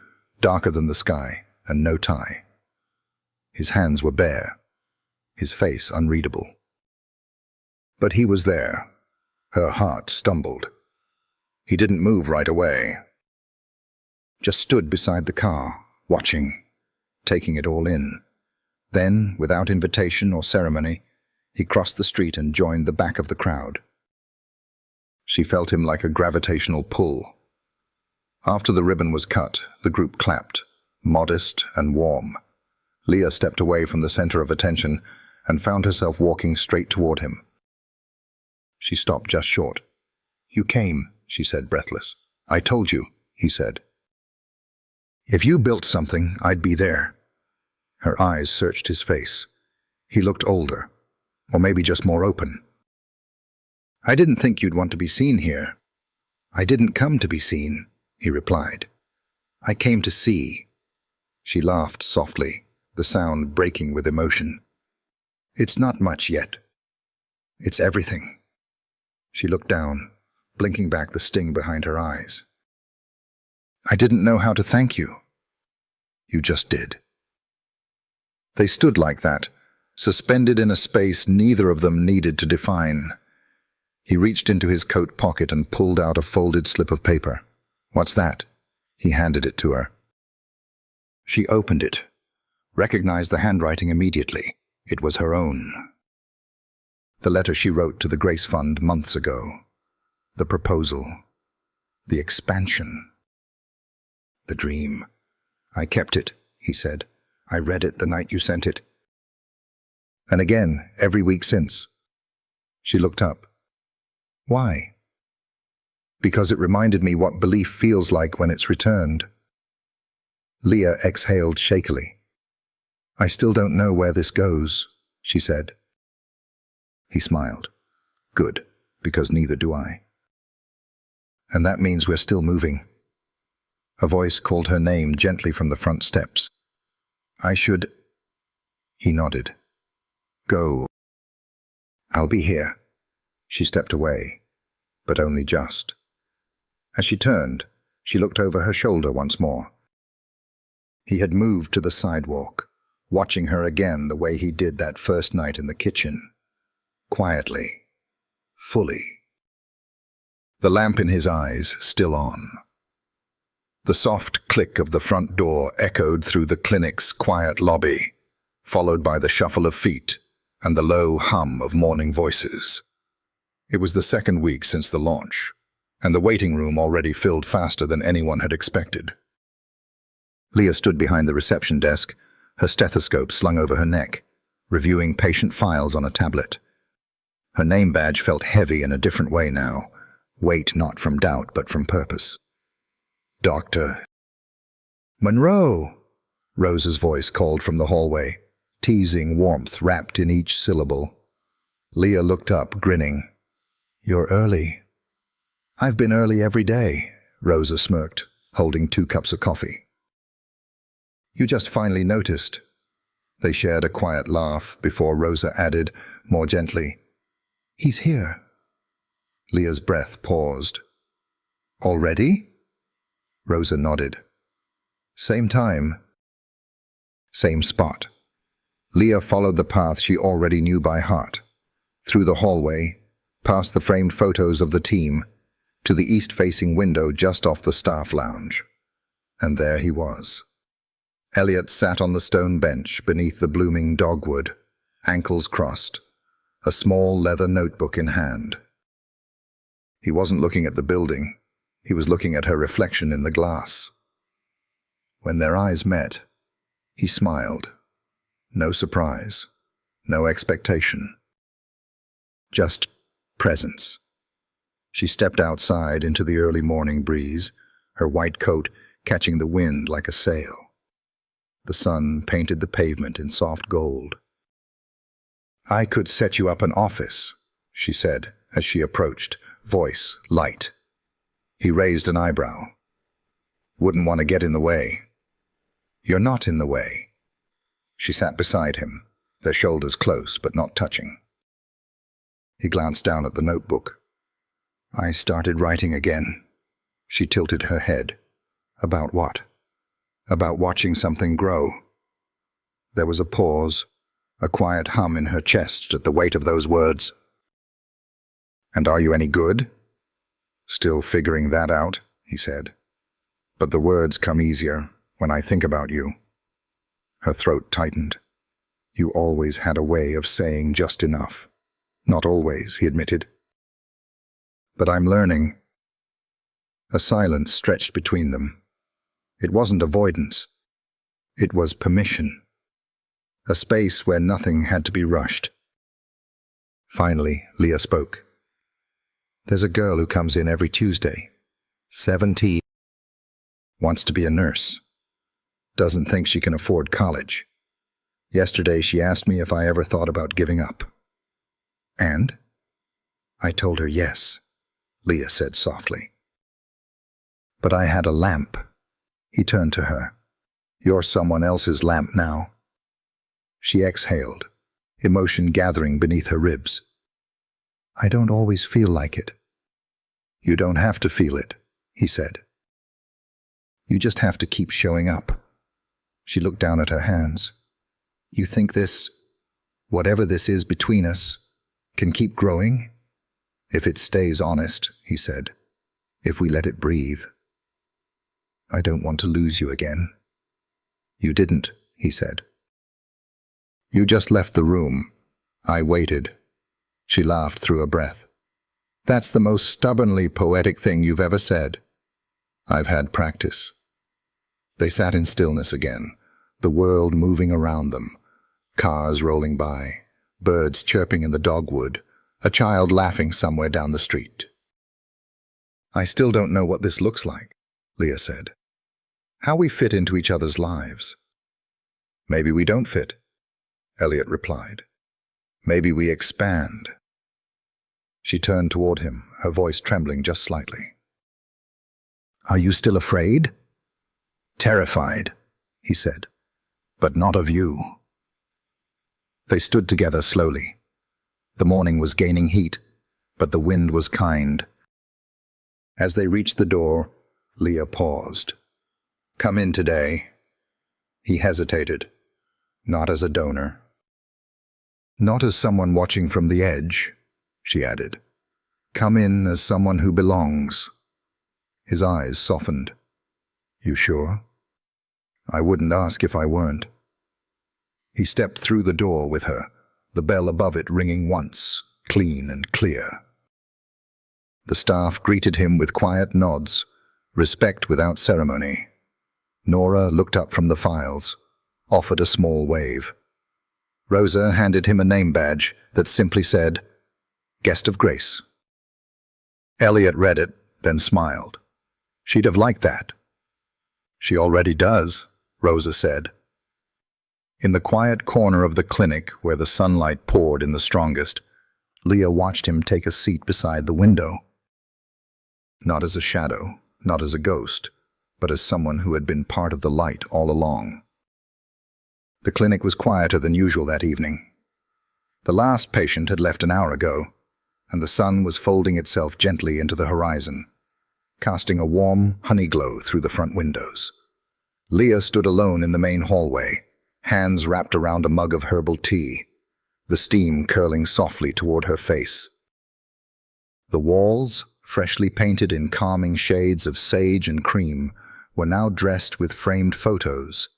darker than the sky, and no tie. His hands were bare, his face unreadable. But he was there. Her heart stumbled. He didn't move right away. Just stood beside the car, watching, taking it all in. Then, without invitation or ceremony, he crossed the street and joined the back of the crowd. She felt him like a gravitational pull. After the ribbon was cut, the group clapped, modest and warm. Leah stepped away from the center of attention and found herself walking straight toward him. She stopped just short. You came, she said, breathless. I told you, he said. If you built something, I'd be there. Her eyes searched his face. He looked older, or maybe just more open. I didn't think you'd want to be seen here. I didn't come to be seen, he replied. I came to see. She laughed softly, the sound breaking with emotion. It's not much yet. It's everything. She looked down, blinking back the sting behind her eyes. I didn't know how to thank you. You just did. They stood like that, suspended in a space neither of them needed to define. He reached into his coat pocket and pulled out a folded slip of paper. What's that? He handed it to her. She opened it, recognized the handwriting immediately. It was her own. The letter she wrote to the Grace Fund months ago. The proposal. The expansion. The dream. I kept it, he said. I read it the night you sent it. And again, every week since. She looked up. Why? Because it reminded me what belief feels like when it's returned. Leah exhaled shakily. I still don't know where this goes, she said. He smiled. Good, because neither do I. And that means we're still moving. A voice called her name gently from the front steps. I should... He nodded. Go. I'll be here. She stepped away, but only just. As she turned, she looked over her shoulder once more. He had moved to the sidewalk, watching her again the way he did that first night in the kitchen. Quietly. Fully. The lamp in his eyes still on. The soft click of the front door echoed through the clinic's quiet lobby, followed by the shuffle of feet and the low hum of morning voices. It was the second week since the launch, and the waiting room already filled faster than anyone had expected. Leah stood behind the reception desk, her stethoscope slung over her neck, reviewing patient files on a tablet. Her name badge felt heavy in a different way now, weight not from doubt but from purpose. Dr. Monroe, Rosa's voice called from the hallway, teasing warmth wrapped in each syllable. Leah looked up, grinning. You're early. I've been early every day, Rosa smirked, holding 2 cups of coffee. You just finally noticed. They shared a quiet laugh before Rosa added, more gently, He's here. Leah's breath paused. Already? Rosa nodded. Same time. Same spot. Leah followed the path she already knew by heart. Through the hallway, past the framed photos of the team, to the east-facing window just off the staff lounge. And there he was. Elliot sat on the stone bench beneath the blooming dogwood, ankles crossed, a small leather notebook in hand. He wasn't looking at the building. He was looking at her reflection in the glass. When their eyes met, he smiled. No surprise, no expectation. Just presence. She stepped outside into the early morning breeze, her white coat catching the wind like a sail. The sun painted the pavement in soft gold. "I could set you up an office," she said as she approached, voice light. He raised an eyebrow. "Wouldn't want to get in the way." "You're not in the way." She sat beside him, their shoulders close but not touching. He glanced down at the notebook. "I started writing again." She tilted her head. "About what?" "About watching something grow." There was a pause, a quiet hum in her chest at the weight of those words. "And are you any good?" "Still figuring that out," he said. "But the words come easier when I think about you." Her throat tightened. "You always had a way of saying just enough." "Not always," he admitted. "But I'm learning." A silence stretched between them. It wasn't avoidance. It was permission. A space where nothing had to be rushed. Finally, Leah spoke. "There's a girl who comes in every Tuesday. 17. Wants to be a nurse. Doesn't think she can afford college. Yesterday she asked me if I ever thought about giving up." "And?" "I told her yes," Leah said softly. "But I had a lamp." He turned to her. "You're someone else's lamp now." She exhaled, emotion gathering beneath her ribs. "I don't always feel like it." "You don't have to feel it," he said. "You just have to keep showing up." She looked down at her hands. "You think this, whatever this is between us, can keep growing?" "If it stays honest," he said. "If we let it breathe." "I don't want to lose you again." "You didn't," he said. "You just left the room. I waited." She laughed through a breath. "That's the most stubbornly poetic thing you've ever said." "I've had practice." They sat in stillness again, the world moving around them, cars rolling by, birds chirping in the dogwood, a child laughing somewhere down the street. "I still don't know what this looks like," Leah said. "How we fit into each other's lives." "Maybe we don't fit," Elliot replied. "Maybe we expand." She turned toward him, her voice trembling just slightly. "Are you still afraid?" "Terrified," he said, "but not of you." They stood together slowly. The morning was gaining heat, but the wind was kind. As they reached the door, Leah paused. "Come in today." He hesitated, not as a donor. "Not as someone watching from the edge," she added. "Come in as someone who belongs." His eyes softened. "You sure?" "I wouldn't ask if I weren't." He stepped through the door with her, the bell above it ringing once, clean and clear. The staff greeted him with quiet nods, respect without ceremony. Nora looked up from the files, offered a small wave. Rosa handed him a name badge that simply said, "Guest of Grace." Elliot read it, then smiled. She'd have liked that. "She already does," Rosa said. In the quiet corner of the clinic where the sunlight poured in the strongest, Leah watched him take a seat beside the window. Not as a shadow, not as a ghost, but as someone who had been part of the light all along. The clinic was quieter than usual that evening. The last patient had left an hour ago, and the sun was folding itself gently into the horizon, casting a warm honey glow through the front windows. Leah stood alone in the main hallway, hands wrapped around a mug of herbal tea, the steam curling softly toward her face. The walls, freshly painted in calming shades of sage and cream, were now dressed with framed photos,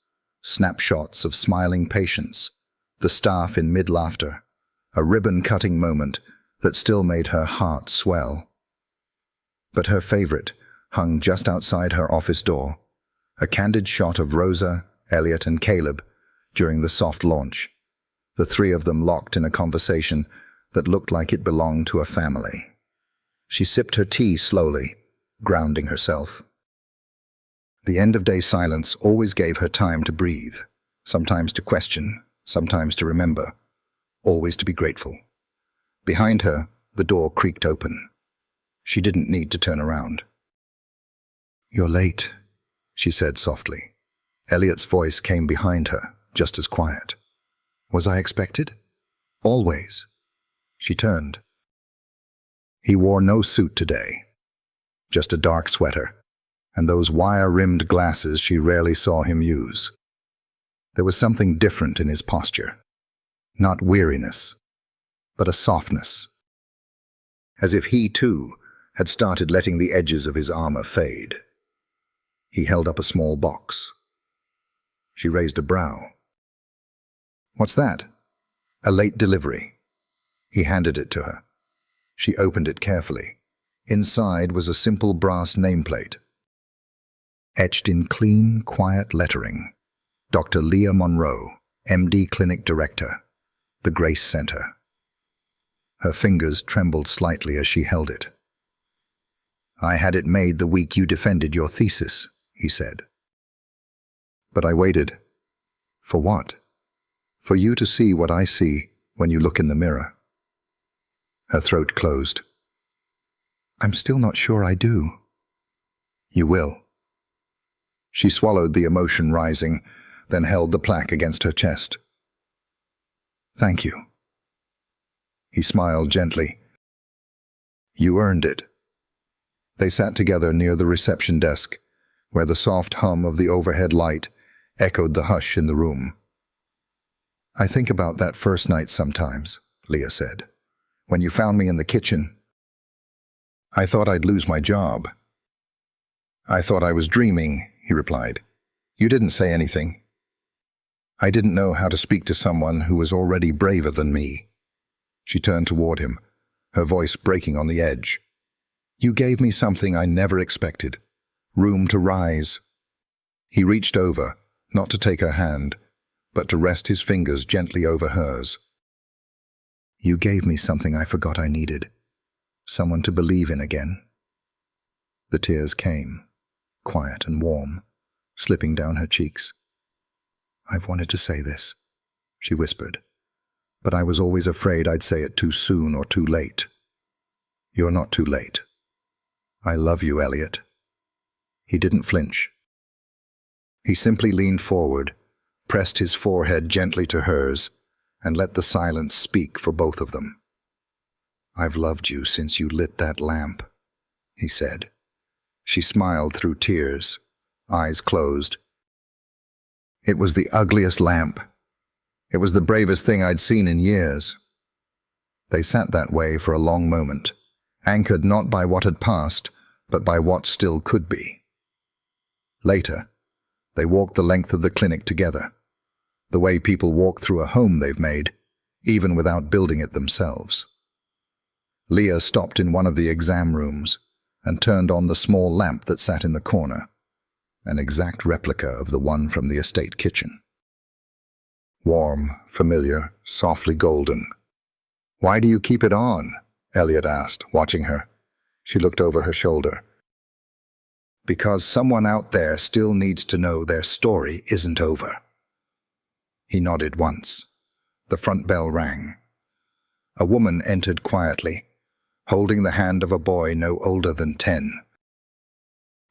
snapshots of smiling patients, the staff in mid-laughter, a ribbon-cutting moment that still made her heart swell. But her favorite hung just outside her office door, a candid shot of Rosa, Elliot, and Caleb during the soft launch, the three of them locked in a conversation that looked like it belonged to a family. She sipped her tea slowly, grounding herself. The end-of-day silence always gave her time to breathe, sometimes to question, sometimes to remember, always to be grateful. Behind her, the door creaked open. She didn't need to turn around. "You're late," she said softly. Elliot's voice came behind her, just as quiet. "Was I expected?" "Always." She turned. He wore no suit today, just a dark sweater, and those wire-rimmed glasses she rarely saw him use. There was something different in his posture. Not weariness, but a softness. As if he, too, had started letting the edges of his armor fade. He held up a small box. She raised a brow. "What's that?" "A late delivery." He handed it to her. She opened it carefully. Inside was a simple brass nameplate. Etched in clean, quiet lettering, Dr. Leah Monroe, MD Clinic Director, the Grace Center. Her fingers trembled slightly as she held it. "I had it made the week you defended your thesis," he said. "But I waited." "For what?" "For you to see what I see when you look in the mirror." Her throat closed. "I'm still not sure I do." "You will." She swallowed the emotion rising, then held the plaque against her chest. "Thank you." He smiled gently. "You earned it." They sat together near the reception desk, where the soft hum of the overhead light echoed the hush in the room. "I think about that first night sometimes," Leah said. "When you found me in the kitchen, I thought I'd lose my job." "I thought I was dreaming," he replied. "You didn't say anything." "I didn't know how to speak to someone who was already braver than me." She turned toward him, her voice breaking on the edge. "You gave me something I never expected. Room to rise." He reached over, not to take her hand, but to rest his fingers gently over hers. "You gave me something I forgot I needed. Someone to believe in again." The tears came, quiet and warm, slipping down her cheeks. "I've wanted to say this," she whispered, "but I was always afraid I'd say it too soon or too late." "You're not too late. I love you, Elliot." He didn't flinch. He simply leaned forward, pressed his forehead gently to hers, and let the silence speak for both of them. "I've loved you since you lit that lamp," he said. She smiled through tears, eyes closed. "It was the ugliest lamp. It was the bravest thing I'd seen in years." They sat that way for a long moment, anchored not by what had passed, but by what still could be. Later, they walked the length of the clinic together, the way people walk through a home they've made, even without building it themselves. Leah stopped in one of the exam rooms and turned on the small lamp that sat in the corner, an exact replica of the one from the estate kitchen. Warm, familiar, softly golden. "Why do you keep it on?" Elliot asked, watching her. She looked over her shoulder. "Because someone out there still needs to know their story isn't over." He nodded once. The front bell rang. A woman entered quietly, holding the hand of a boy no older than 10.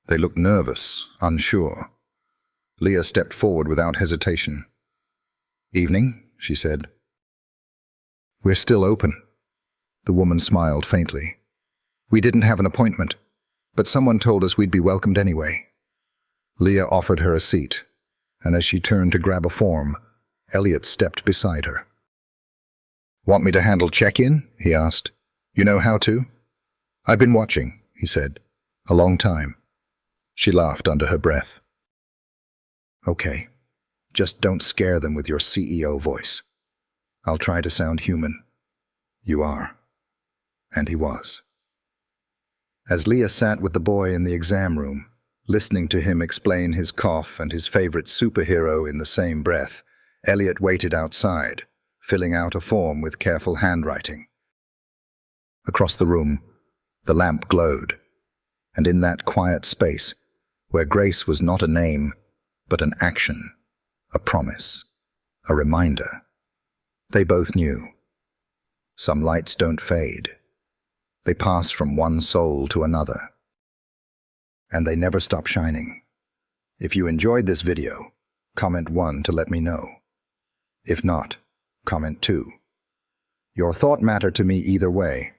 They looked nervous, unsure. Leah stepped forward without hesitation. "Evening," she said. "We're still open." The woman smiled faintly. "We didn't have an appointment, but someone told us we'd be welcomed anyway." Leah offered her a seat, and as she turned to grab a form, Elliot stepped beside her. "Want me to handle check-in?" he asked. "You know how to?" "I've been watching," he said. "A long time." She laughed under her breath. "Okay, just don't scare them with your CEO voice. I'll try to sound human." "You are." And he was. As Leah sat with the boy in the exam room, listening to him explain his cough and his favorite superhero in the same breath, Elliot waited outside, filling out a form with careful handwriting. Across the room, the lamp glowed, and in that quiet space, where Grace was not a name, but an action, a promise, a reminder, they both knew. Some lights don't fade. They pass from one soul to another. And they never stop shining. If you enjoyed this video, comment 1 to let me know. If not, comment 2. Your thought mattered to me either way.